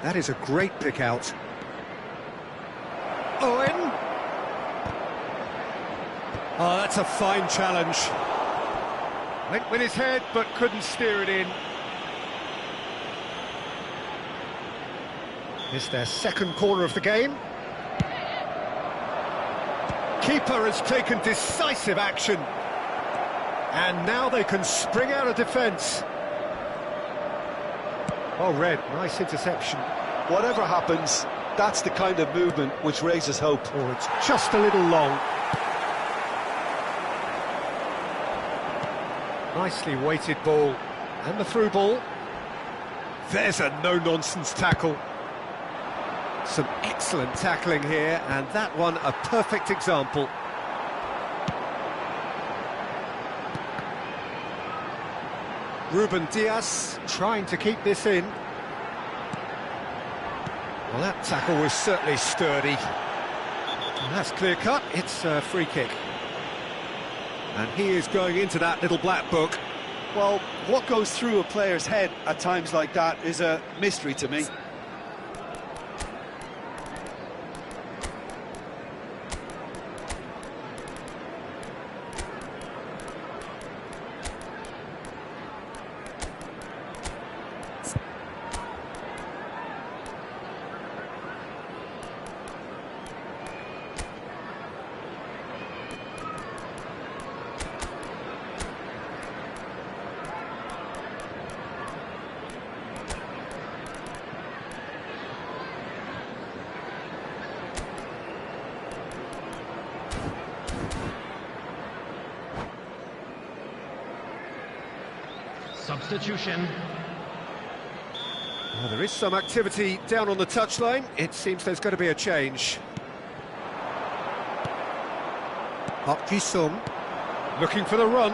Speaker 1: That is a great pick out. Owen. Oh, that's a fine challenge. Went with his head, but couldn't steer it in. It's their second corner of the game. Keeper has taken decisive action. And now they can spring out of defence. Oh, Red, nice interception.
Speaker 2: Whatever happens, that's the kind of movement which raises hope.
Speaker 1: Oh, it's just a little long. Nicely weighted ball. And the through ball. There's a no-nonsense tackle. Some excellent tackling here, and that one a perfect example. Ruben Diaz trying to keep this in. Well, that tackle was certainly sturdy. And that's clear-cut, it's a free kick. And he is going into that little black book.
Speaker 2: Well, what goes through a player's head at times like that is a mystery to me.
Speaker 3: Substitution.
Speaker 1: Well, there is some activity down on the touchline. It seems there's going to be a change. Park Ji-sung looking for the run.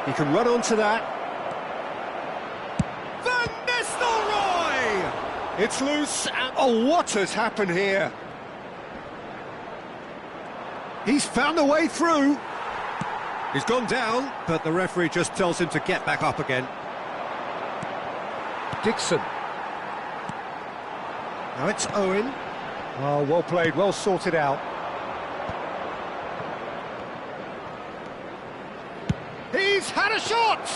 Speaker 1: He can run onto that. Van Nistelrooy! It's loose, and oh, what has happened here? He's found a way through. He's gone down, but the referee just tells him to get back up again. Dixon. Now it's Owen. Oh, well played, well sorted out. He's had a shot!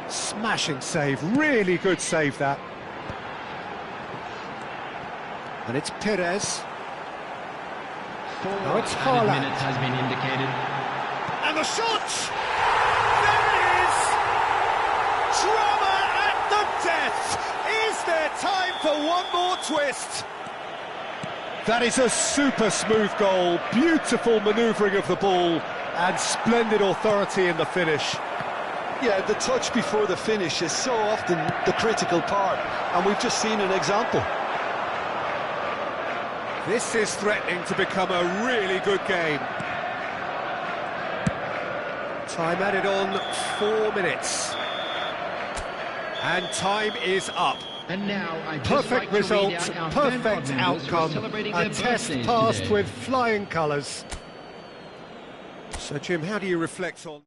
Speaker 1: Smashing save, really good save that. And it's Perez. Now it's Haaland.
Speaker 3: Minutes has been indicated.
Speaker 1: And the shot! There it is! Drama at the death! Is there time for one more twist? That is a super smooth goal, beautiful manoeuvring of the ball, and splendid authority in the finish.
Speaker 2: Yeah, the touch before the finish is so often the critical part, and we've just seen an example.
Speaker 1: This is threatening to become a really good game. Time added on, 4 minutes. And time is up.
Speaker 3: And now I just
Speaker 1: Perfect
Speaker 3: like to read
Speaker 1: result,
Speaker 3: out our
Speaker 1: perfect
Speaker 3: fan club members who are
Speaker 1: outcome.
Speaker 3: celebrating
Speaker 1: A
Speaker 3: their
Speaker 1: test
Speaker 3: birthdays
Speaker 1: passed
Speaker 3: today.
Speaker 1: with flying colours. So, Jim, how do you reflect on...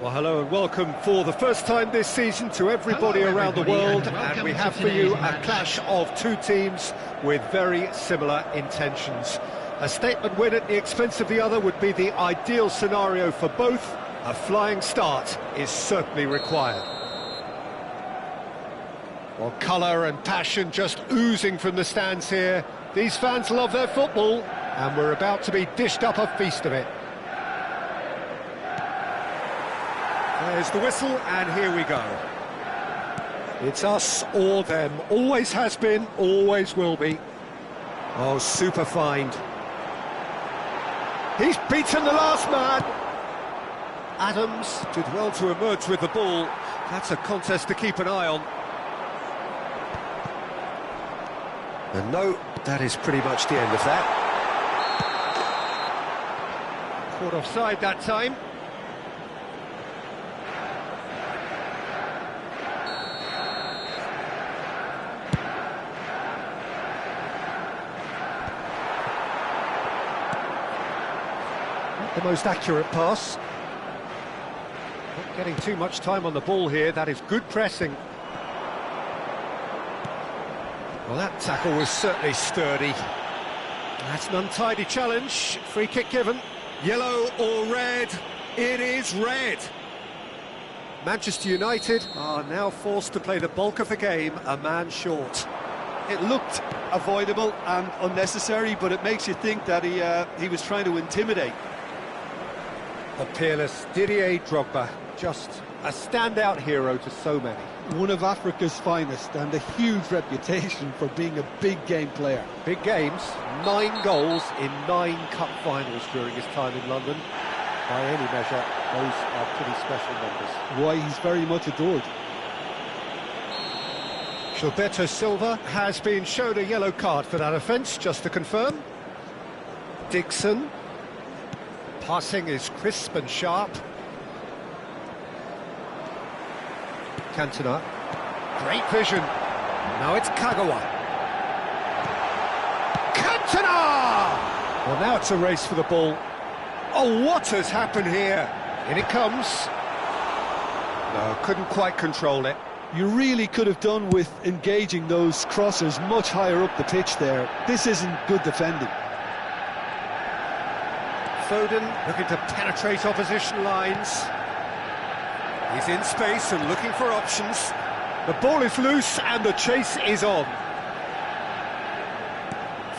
Speaker 1: Well, hello and welcome for the first time this season to everybody around the world, and we have for you a clash of two teams with very similar intentions. A statement win at the expense of the other would be the ideal scenario for both. A flying start is certainly required. Well, colour and passion just oozing from the stands here. These fans love their football, and we're about to be dished up a feast of it. There's the whistle, and here we go. It's us or them. Always has been, always will be. Oh, super find. He's beaten the last man. Adams did well to emerge with the ball. That's a contest to keep an eye on. And no, that is pretty much the end of that. Caught offside that time. Not the most accurate pass. Not getting too much time on the ball here. That is good pressing. Well, that tackle was certainly sturdy. That's an untidy challenge. Free kick given. Yellow or red? It is red. Manchester United are now forced to play the bulk of the game a man short.
Speaker 2: It looked avoidable and unnecessary, but it makes you think that he was trying to intimidate.
Speaker 1: The peerless Didier Drogba, just a standout hero to so many.
Speaker 2: One of Africa's finest and a huge reputation for being a big game player.
Speaker 1: Big games, 9 goals in 9 cup finals during his time in London. By any measure, those are pretty special numbers.
Speaker 2: Why, he's very much adored.
Speaker 1: Gilberto Silva has been shown a yellow card for that offence, just to confirm. Dixon. Passing is crisp and sharp. Cantona. Great vision. Now it's Kagawa. Cantona! Well, now it's a race for the ball. Oh, what has happened here? In it comes. No, couldn't quite control it.
Speaker 2: You really could have done with engaging those crossers much higher up the pitch there. This isn't good defending.
Speaker 1: Foden looking to penetrate opposition lines. He's in space and looking for options. The ball is loose and the chase is on.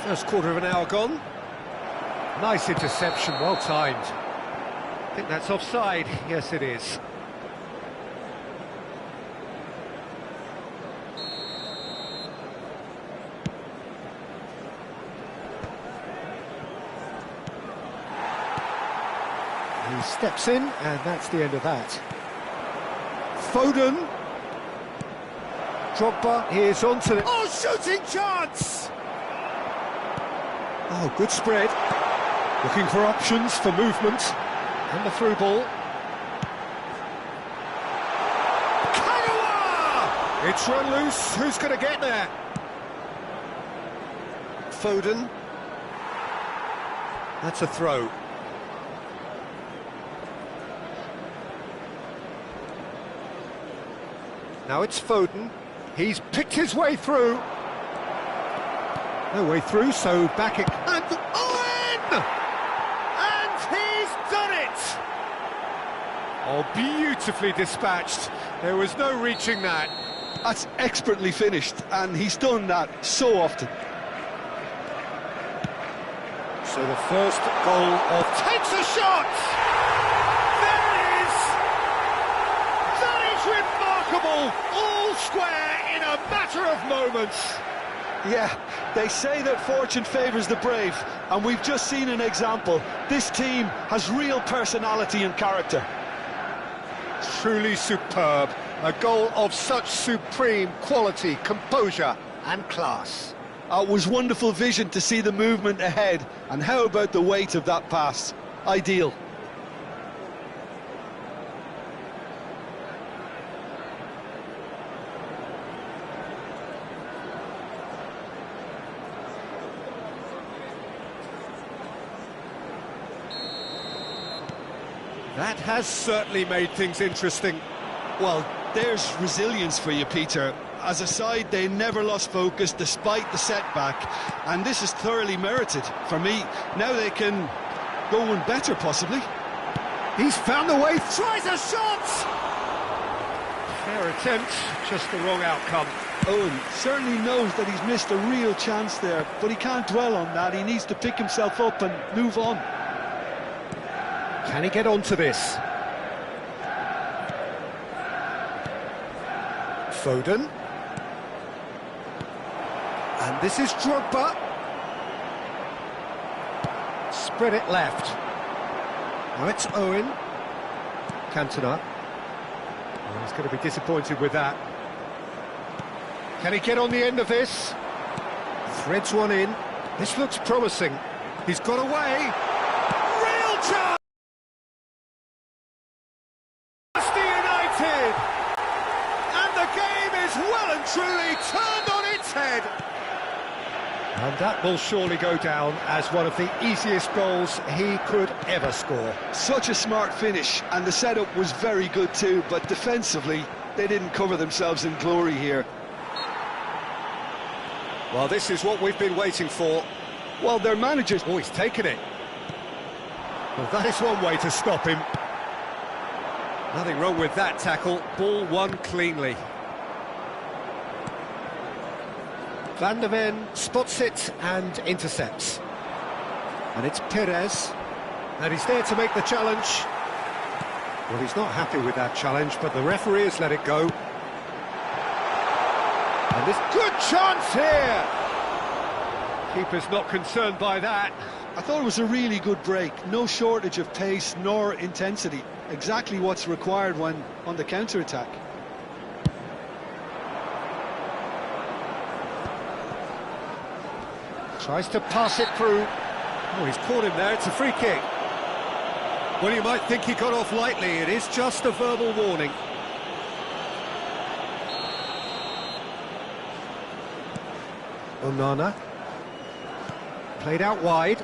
Speaker 1: First quarter of an hour gone. Nice interception, well timed. I think that's offside. Yes, it is. He steps in, and that's the end of that. Foden. Drogba is onto the... Oh, shooting chance! Oh, good spread. Looking for options for movement. And the through ball. Kagawa! It's run loose. Who's going to get there? Foden. That's a throw. Now it's Foden. He's picked his way through. No way through, so back it... And Owen! And he's done it! Oh, beautifully dispatched. There was no reaching that.
Speaker 2: That's expertly finished, and he's done that so often.
Speaker 1: So the first goal of... Takes a shot! There it is! That is remarkable! All square in a matter of moments.
Speaker 2: Yeah, they say that fortune favours the brave, and we've just seen an example. This team has real personality and character.
Speaker 1: Truly superb. A goal of such supreme quality, composure and class.
Speaker 2: It was wonderful vision to see the movement ahead, and how about the weight of that pass? Ideal.
Speaker 1: That has certainly made things interesting.
Speaker 2: Well, there's resilience for you, Peter. As a side, they never lost focus despite the setback, and this is thoroughly merited. For me, now they can go one better, possibly.
Speaker 1: He's found the way, tries a shot! Fair attempt, just the wrong outcome.
Speaker 2: Owen certainly knows that he's missed a real chance there, but he can't dwell on that. He needs to pick himself up and move on.
Speaker 1: Can he get onto this? Foden. And this is Drogba. Spread it left. Now it's Owen. Cantona. Oh, he's going to be disappointed with that. Can he get on the end of this? Threads one in. This looks promising. He's got away. Real chance! United! And the game is well and truly turned on its head. And that will surely go down as one of the easiest goals he could ever score.
Speaker 2: Such a smart finish, and the setup was very good too, but defensively, they didn't cover themselves in glory here.
Speaker 1: Well, this is what we've been waiting for.
Speaker 2: Well, their managers...
Speaker 1: Oh, he's taken it. Well, that is one way to stop him. Nothing wrong with that tackle. Ball won cleanly. Van der Ven spots it and intercepts. And it's Perez. And he's there to make the challenge. Well, he's not happy with that challenge, but the referee has let it go. And this good chance here! Keeper's not concerned by that.
Speaker 2: I thought it was a really good break. No shortage of pace nor intensity. Exactly what's required when on the counter-attack.
Speaker 1: Tries to pass it through. Oh, he's caught him there. It's a free kick. Well, you might think he got off lightly. It is just a verbal warning. Onana. Played out wide.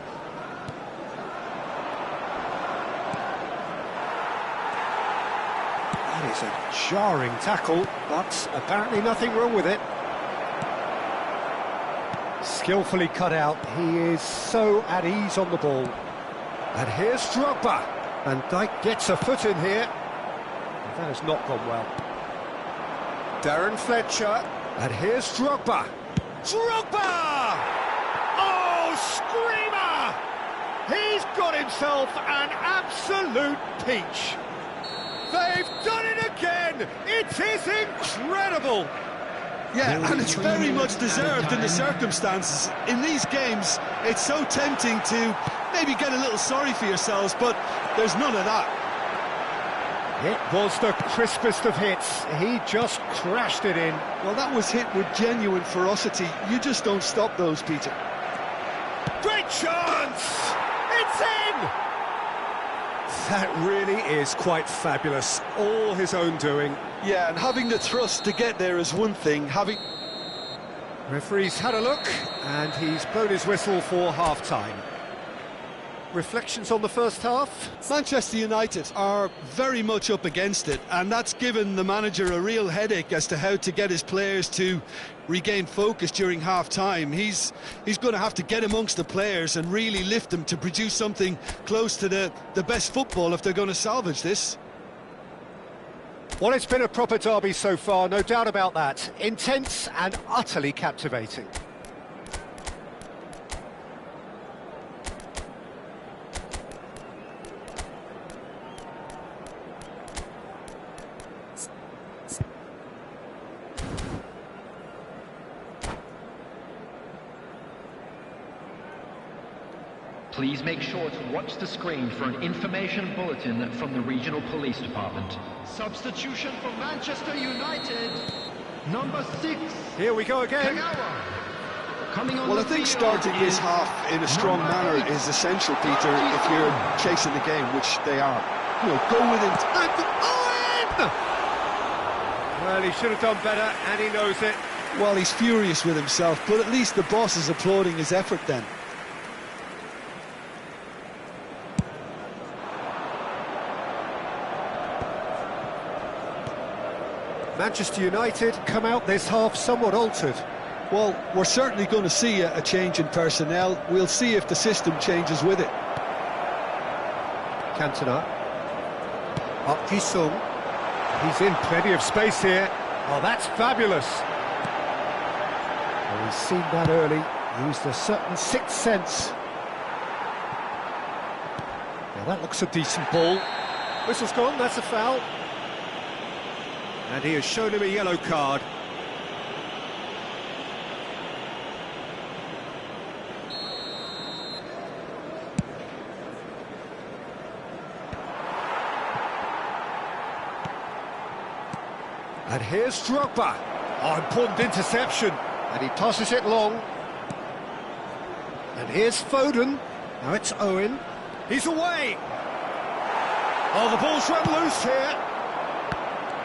Speaker 1: That is a jarring tackle, but apparently nothing wrong with it. Skillfully cut out. He is so at ease on the ball. And here's Drogba. And Dijk gets a foot in here. That has not gone well. Darren Fletcher. And here's Drogba. Drogba! Oh, screamer! He's got himself an absolute peach. They've done it again! It is incredible!
Speaker 2: Yeah, and it's very much deserved in the circumstances. In these games, it's so tempting to maybe get a little sorry for yourselves, but there's none of that.
Speaker 1: It was the crispest of hits. He just crashed it in.
Speaker 2: Well, that was hit with genuine ferocity. You just don't stop those, Peter.
Speaker 1: Great chance! It's in! That really is quite fabulous. All his own doing.
Speaker 2: Yeah, and having the thrust to get there is one thing.
Speaker 1: Referee's had a look, and he's blown his whistle for half-time. Reflections on the first half?
Speaker 2: Manchester United are very much up against it, and that's given the manager a real headache as to how to get his players to regain focus during half-time. He's going to have to get amongst the players and really lift them to produce something close to the best football if they're going to salvage this.
Speaker 1: Well, it's been a proper derby so far, no doubt about that. Intense and utterly captivating.
Speaker 3: Please make sure to watch the screen for an information bulletin from the regional police department.
Speaker 4: Substitution for Manchester United, number 6.
Speaker 1: Here we go again.
Speaker 2: Well, I think starting this half in a strong manner is essential, Peter, if you're chasing the game, which they are. You know, go with it.
Speaker 1: And Owen! Well, he should have done better, and he knows it.
Speaker 2: Well, he's furious with himself, but at least the boss is applauding his effort then.
Speaker 1: Manchester United come out this half somewhat altered.
Speaker 2: Well, we're certainly going to see a change in personnel. We'll see if the system changes with it.
Speaker 1: Cantona. Park Ji-sung. He's in plenty of space here. Oh, that's fabulous. Well, he's seen that early. Used a certain sixth sense. Now that looks a decent ball. Whistle's gone, that's a foul. And he has shown him a yellow card. And here's Drogba. Oh, important interception. And he tosses it long. And here's Foden. Now it's Owen. He's away. Oh, the ball's run loose here.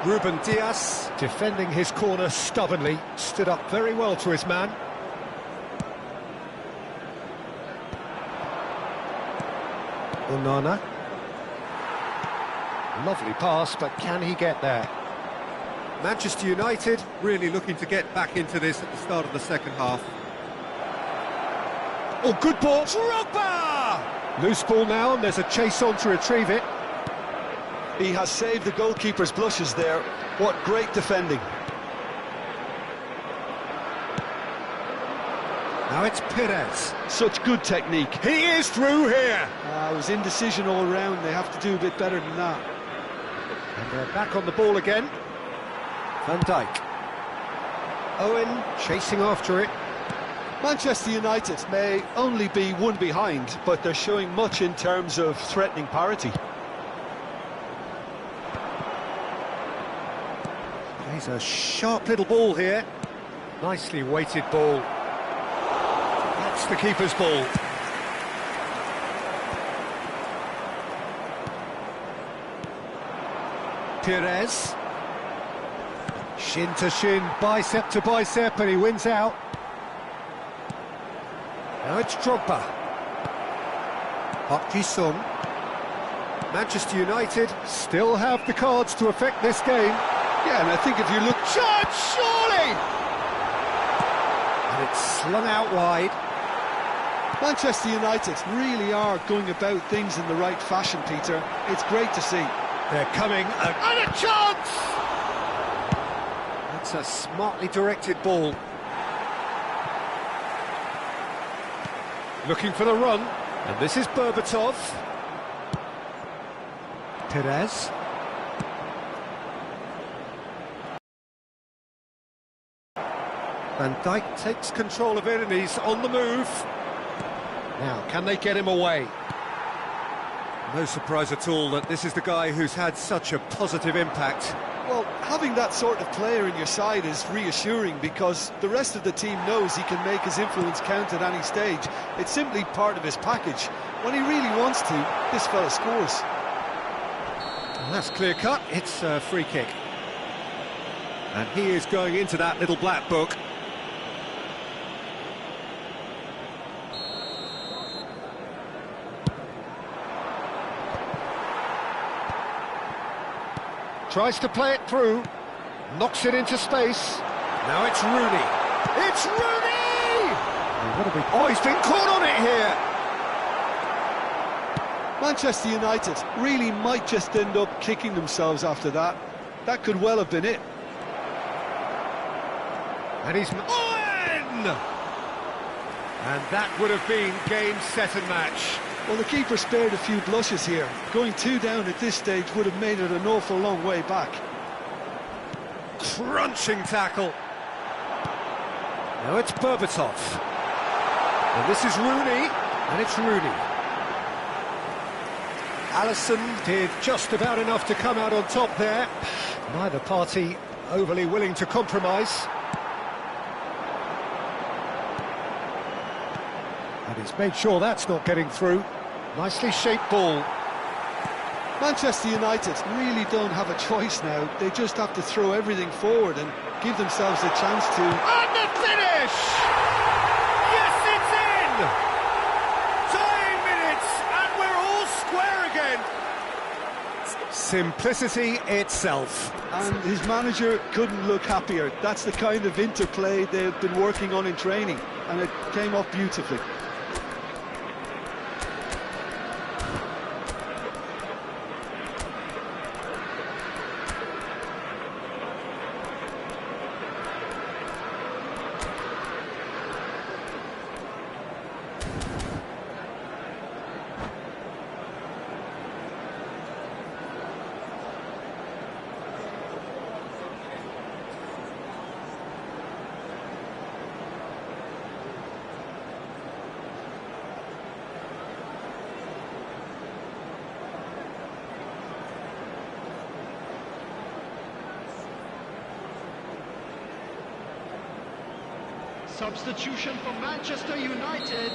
Speaker 1: Ruben Dias, defending his corner stubbornly, stood up very well to his man. Onana. Lovely pass, but can he get there? Manchester United really looking to get back into this at the start of the second half. Oh, good ball. Drogba! Loose ball now, and there's a chase on to retrieve it.
Speaker 2: He has saved the goalkeeper's blushes there. What great defending.
Speaker 1: Now it's Perez.
Speaker 2: Such good technique.
Speaker 1: He is through here.
Speaker 2: It was indecision all round. They have to do a bit better than that.
Speaker 1: And they're back on the ball again. Van Dijk. Owen chasing after it.
Speaker 2: Manchester United may only be one behind, but they're showing much in terms of threatening parity.
Speaker 1: He's a sharp little ball here. Nicely weighted ball. That's the keeper's ball. Perez. Shin to shin, bicep to bicep, and he wins out. Now it's Drogba. Park Ji-sung. Manchester United still have the cards to affect this game.
Speaker 2: Yeah, and I think if you look...
Speaker 1: Shot, surely! And it's slung out wide.
Speaker 2: Manchester United really are going about things in the right fashion, Peter. It's great to see.
Speaker 1: They're coming, and a chance! That's a smartly directed ball. Looking for the run, and this is Berbatov. Perez. Van Dijk takes control of it and he's on the move. Now, can they get him away? No surprise at all that this is the guy who's had such a positive impact.
Speaker 2: Well, having that sort of player in your side is reassuring because the rest of the team knows he can make his influence count at any stage. It's simply part of his package. When he really wants to, this fella scores.
Speaker 1: And that's clear cut, it's a free kick. And he is going into that little black book. Tries to play it through, knocks it into space. Now it's Rooney. It's Rooney! Oh, he's been caught on it here!
Speaker 2: Manchester United really might just end up kicking themselves after that. That could well have been it.
Speaker 1: And he's on! And that would have been game, set and match.
Speaker 2: Well, the keeper spared a few blushes here. Going 2 down at this stage would have made it an awful long way back.
Speaker 1: Crunching tackle. Now it's Berbatov. And this is Rooney, and it's Rooney. Alisson did just about enough to come out on top there. Neither party overly willing to compromise. And he's made sure that's not getting through. Nicely shaped ball.
Speaker 2: Manchester United really don't have a choice now. They just have to throw everything forward and give themselves a chance to...
Speaker 1: And the finish! Yes, it's in! Tying minutes, and we're all square again. Simplicity itself.
Speaker 2: And his manager couldn't look happier. That's the kind of interplay they've been working on in training, and it came off beautifully.
Speaker 4: Substitution for Manchester United.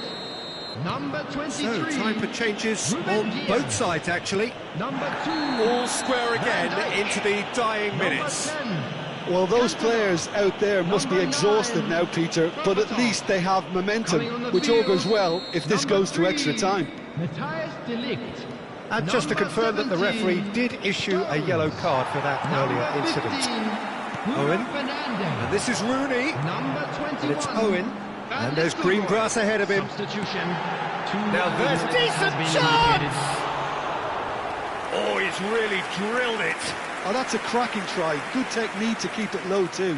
Speaker 4: Number 23.
Speaker 1: So, time for changes
Speaker 4: Ruben
Speaker 1: on
Speaker 4: Diaz.
Speaker 1: both sides, actually.
Speaker 4: Number 2.
Speaker 1: All square again
Speaker 4: Van Dijk.
Speaker 1: into the dying
Speaker 4: Number
Speaker 1: minutes.
Speaker 4: 10.
Speaker 2: Well, those players out there must be
Speaker 4: Number
Speaker 2: exhausted
Speaker 4: 9.
Speaker 2: now, Peter, but at least they have momentum,
Speaker 4: Coming on the
Speaker 2: which
Speaker 4: field,
Speaker 2: augurs well if this
Speaker 4: number
Speaker 2: goes to
Speaker 4: 3,
Speaker 2: extra time.
Speaker 4: Matthias de Ligt.
Speaker 1: And just to
Speaker 4: Number
Speaker 1: confirm that the
Speaker 4: 17,
Speaker 1: referee did issue a yellow card for that
Speaker 4: Number
Speaker 1: earlier
Speaker 4: 15,
Speaker 1: incident.
Speaker 4: Bruno
Speaker 1: Owen.
Speaker 4: Fernandes.
Speaker 1: And this is Rooney,
Speaker 4: Number 21.
Speaker 1: and it's Owen,
Speaker 4: Van
Speaker 1: and there's green
Speaker 4: Nistelrooy.
Speaker 1: grass ahead of him.
Speaker 4: Substitution.
Speaker 1: Now there's decent
Speaker 4: has been
Speaker 1: chance!
Speaker 4: indicated.
Speaker 1: Oh, he's really drilled it.
Speaker 2: Oh, that's a cracking try. Good technique to keep it low too.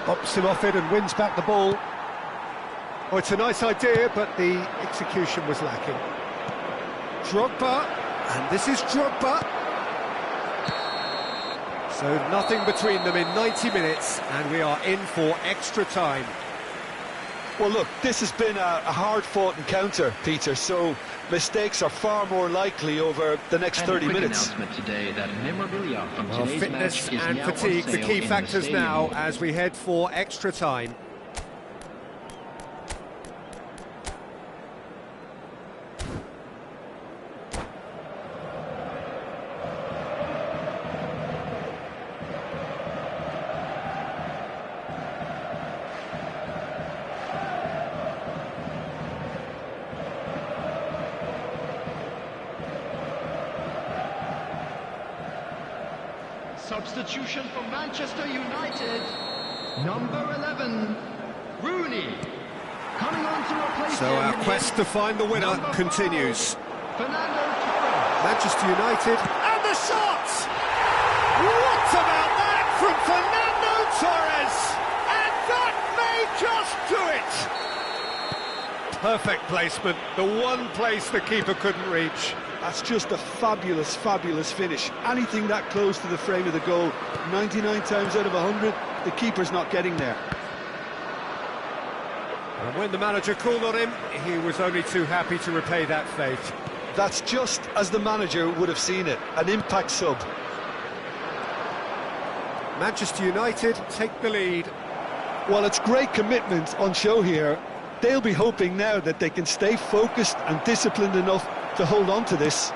Speaker 1: Bops him off it and wins back the ball. Oh, it's a nice idea, but the execution was lacking. Drogba, and this is Drogba. So nothing between them in 90 minutes, and we are in for extra time.
Speaker 2: Well, look, this has been a hard-fought encounter, Peter, so mistakes are far more likely over the next
Speaker 3: And
Speaker 2: 30
Speaker 3: a quick
Speaker 2: minutes.
Speaker 3: announcement today that memorabilia from
Speaker 1: Well,
Speaker 3: today's
Speaker 1: fitness
Speaker 3: match is
Speaker 1: and
Speaker 3: now on
Speaker 1: fatigue, the
Speaker 3: sale
Speaker 1: key
Speaker 3: in the
Speaker 1: factors
Speaker 3: stadium.
Speaker 1: now as we head for extra time.
Speaker 4: Substitution for Manchester United. Number 11, Rooney. Coming on to replace
Speaker 1: So
Speaker 4: him
Speaker 1: our
Speaker 4: is
Speaker 1: quest to find the winner
Speaker 4: number 5,
Speaker 1: continues.
Speaker 4: Fernando Torres.
Speaker 1: Manchester United, and the shot! What about that from Fernando Torres? And that may just do it! Perfect placement, the one place the keeper couldn't reach.
Speaker 2: That's just a fabulous, fabulous finish. Anything that close to the frame of the goal, 99 times out of 100, the keeper's not getting there.
Speaker 1: And when the manager called on him, he was only too happy to repay that faith.
Speaker 2: That's just as the manager would have seen it, an impact sub.
Speaker 1: Manchester United take the lead.
Speaker 2: Well, it's great commitment on show here. They'll be hoping now that they can stay focused and disciplined enough to hold on to this.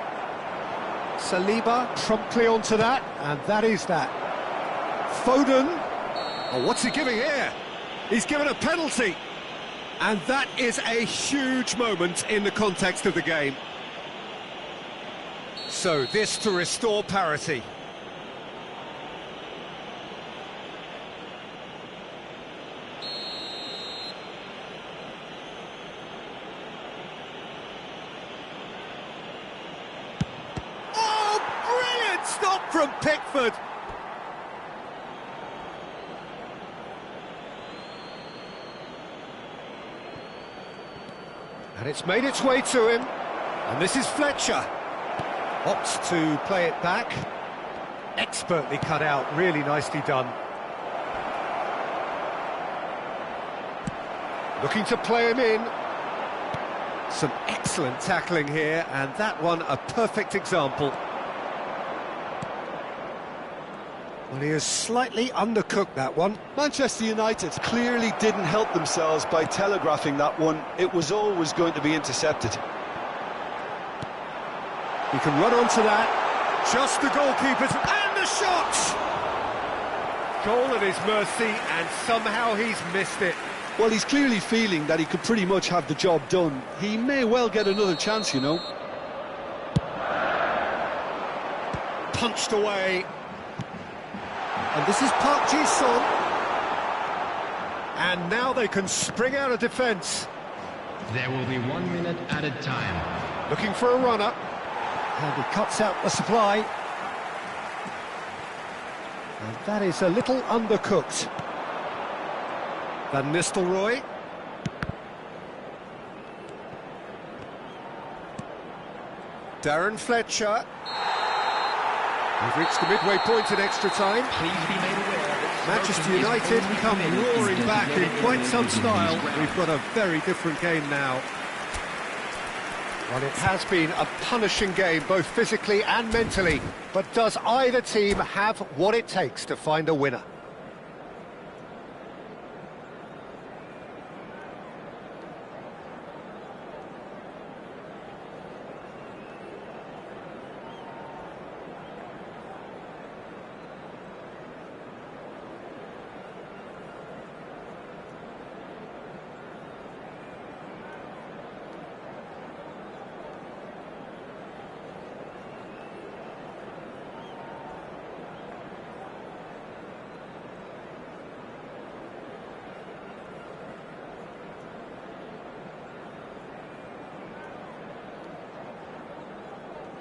Speaker 1: Saliba promptly onto that, and that is that. Foden, oh, what's he giving here? He's given a penalty, and that is a huge moment in the context of the game. So this to restore parity. Stop from Pickford. And it's made its way to him. And this is Fletcher. Opts to play it back. Expertly cut out, really nicely done. Looking to play him in. Some excellent tackling here, and that one a perfect example. Well, he has slightly undercooked that one.
Speaker 2: Manchester United clearly didn't help themselves by telegraphing that one. It was always going to be intercepted.
Speaker 1: He can run onto that. Just the goalkeepers, and the shot! Goal at his mercy, and somehow he's missed it.
Speaker 2: Well, he's clearly feeling that he could pretty much have the job done. He may well get another chance, you know.
Speaker 1: Punched away. And this is Park Ji-sung. And now they can spring out of defence.
Speaker 4: There will be 1 minute added time.
Speaker 1: Looking for a runner. And he cuts out the supply. And that is a little undercooked. Van Nistelrooy. Darren Fletcher. We've reached the midway point in extra time.
Speaker 3: Please be made aware that
Speaker 1: Manchester United come roaring back in quite some style. We've got a very different game now. Well, it has been a punishing game, both physically and mentally. But does either team have what it takes to find a winner?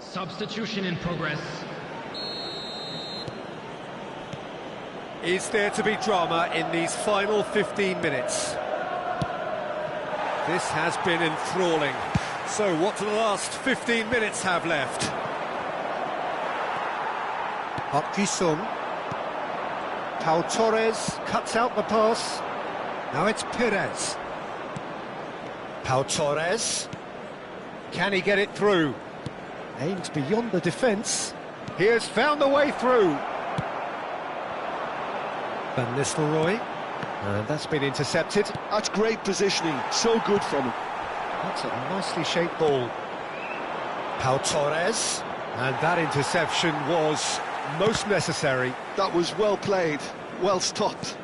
Speaker 4: Substitution in progress.
Speaker 1: Is there to be drama in these final 15 minutes? This has been enthralling. So what do the last 15 minutes have left? Park Ji-sung. Pau Torres cuts out the pass. Now it's Perez. Pau Torres. Can he get it through? Aims beyond the defence. He has found the way through. Van Nistelrooy. And that's been intercepted.
Speaker 2: That's great positioning, so good from him.
Speaker 1: That's a nicely shaped ball. Pau Torres. And that interception was most necessary.
Speaker 2: That was well played, well stopped.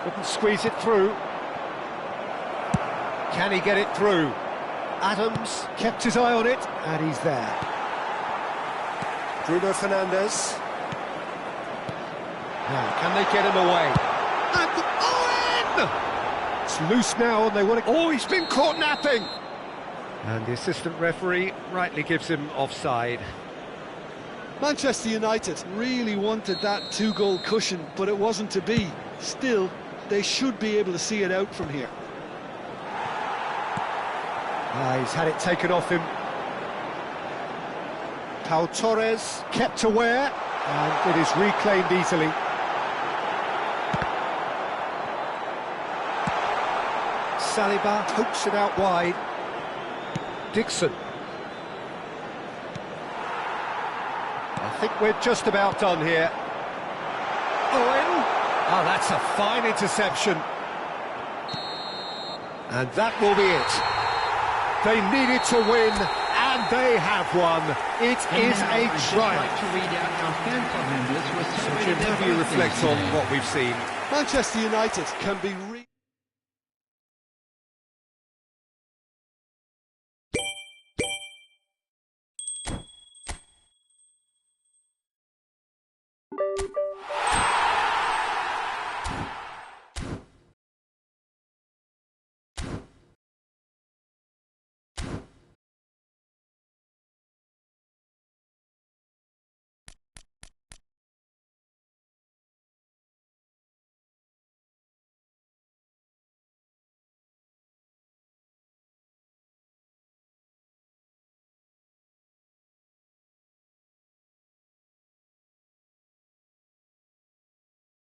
Speaker 1: Couldn't squeeze it through. Can he get it through? Adams kept his eye on it, and he's there. Bruno Fernandes. Now, can they get him away? And Owen! It's loose now, and they want to... Oh, he's been caught napping! And the assistant referee rightly gives him offside.
Speaker 2: Manchester United really wanted that two-goal cushion, but it wasn't to be. Still, they should be able to see it out from here.
Speaker 1: He's had it taken off him. Pau Torres kept aware, and it is reclaimed easily. Saliba hooks it out wide. Dixon. I think we're just about done here. Owen! Oh, that's a fine interception. And that will be it. They needed to win, and they have won. It is a triumph. So, Jim, how do you reflect on what we've seen?
Speaker 2: Manchester United can be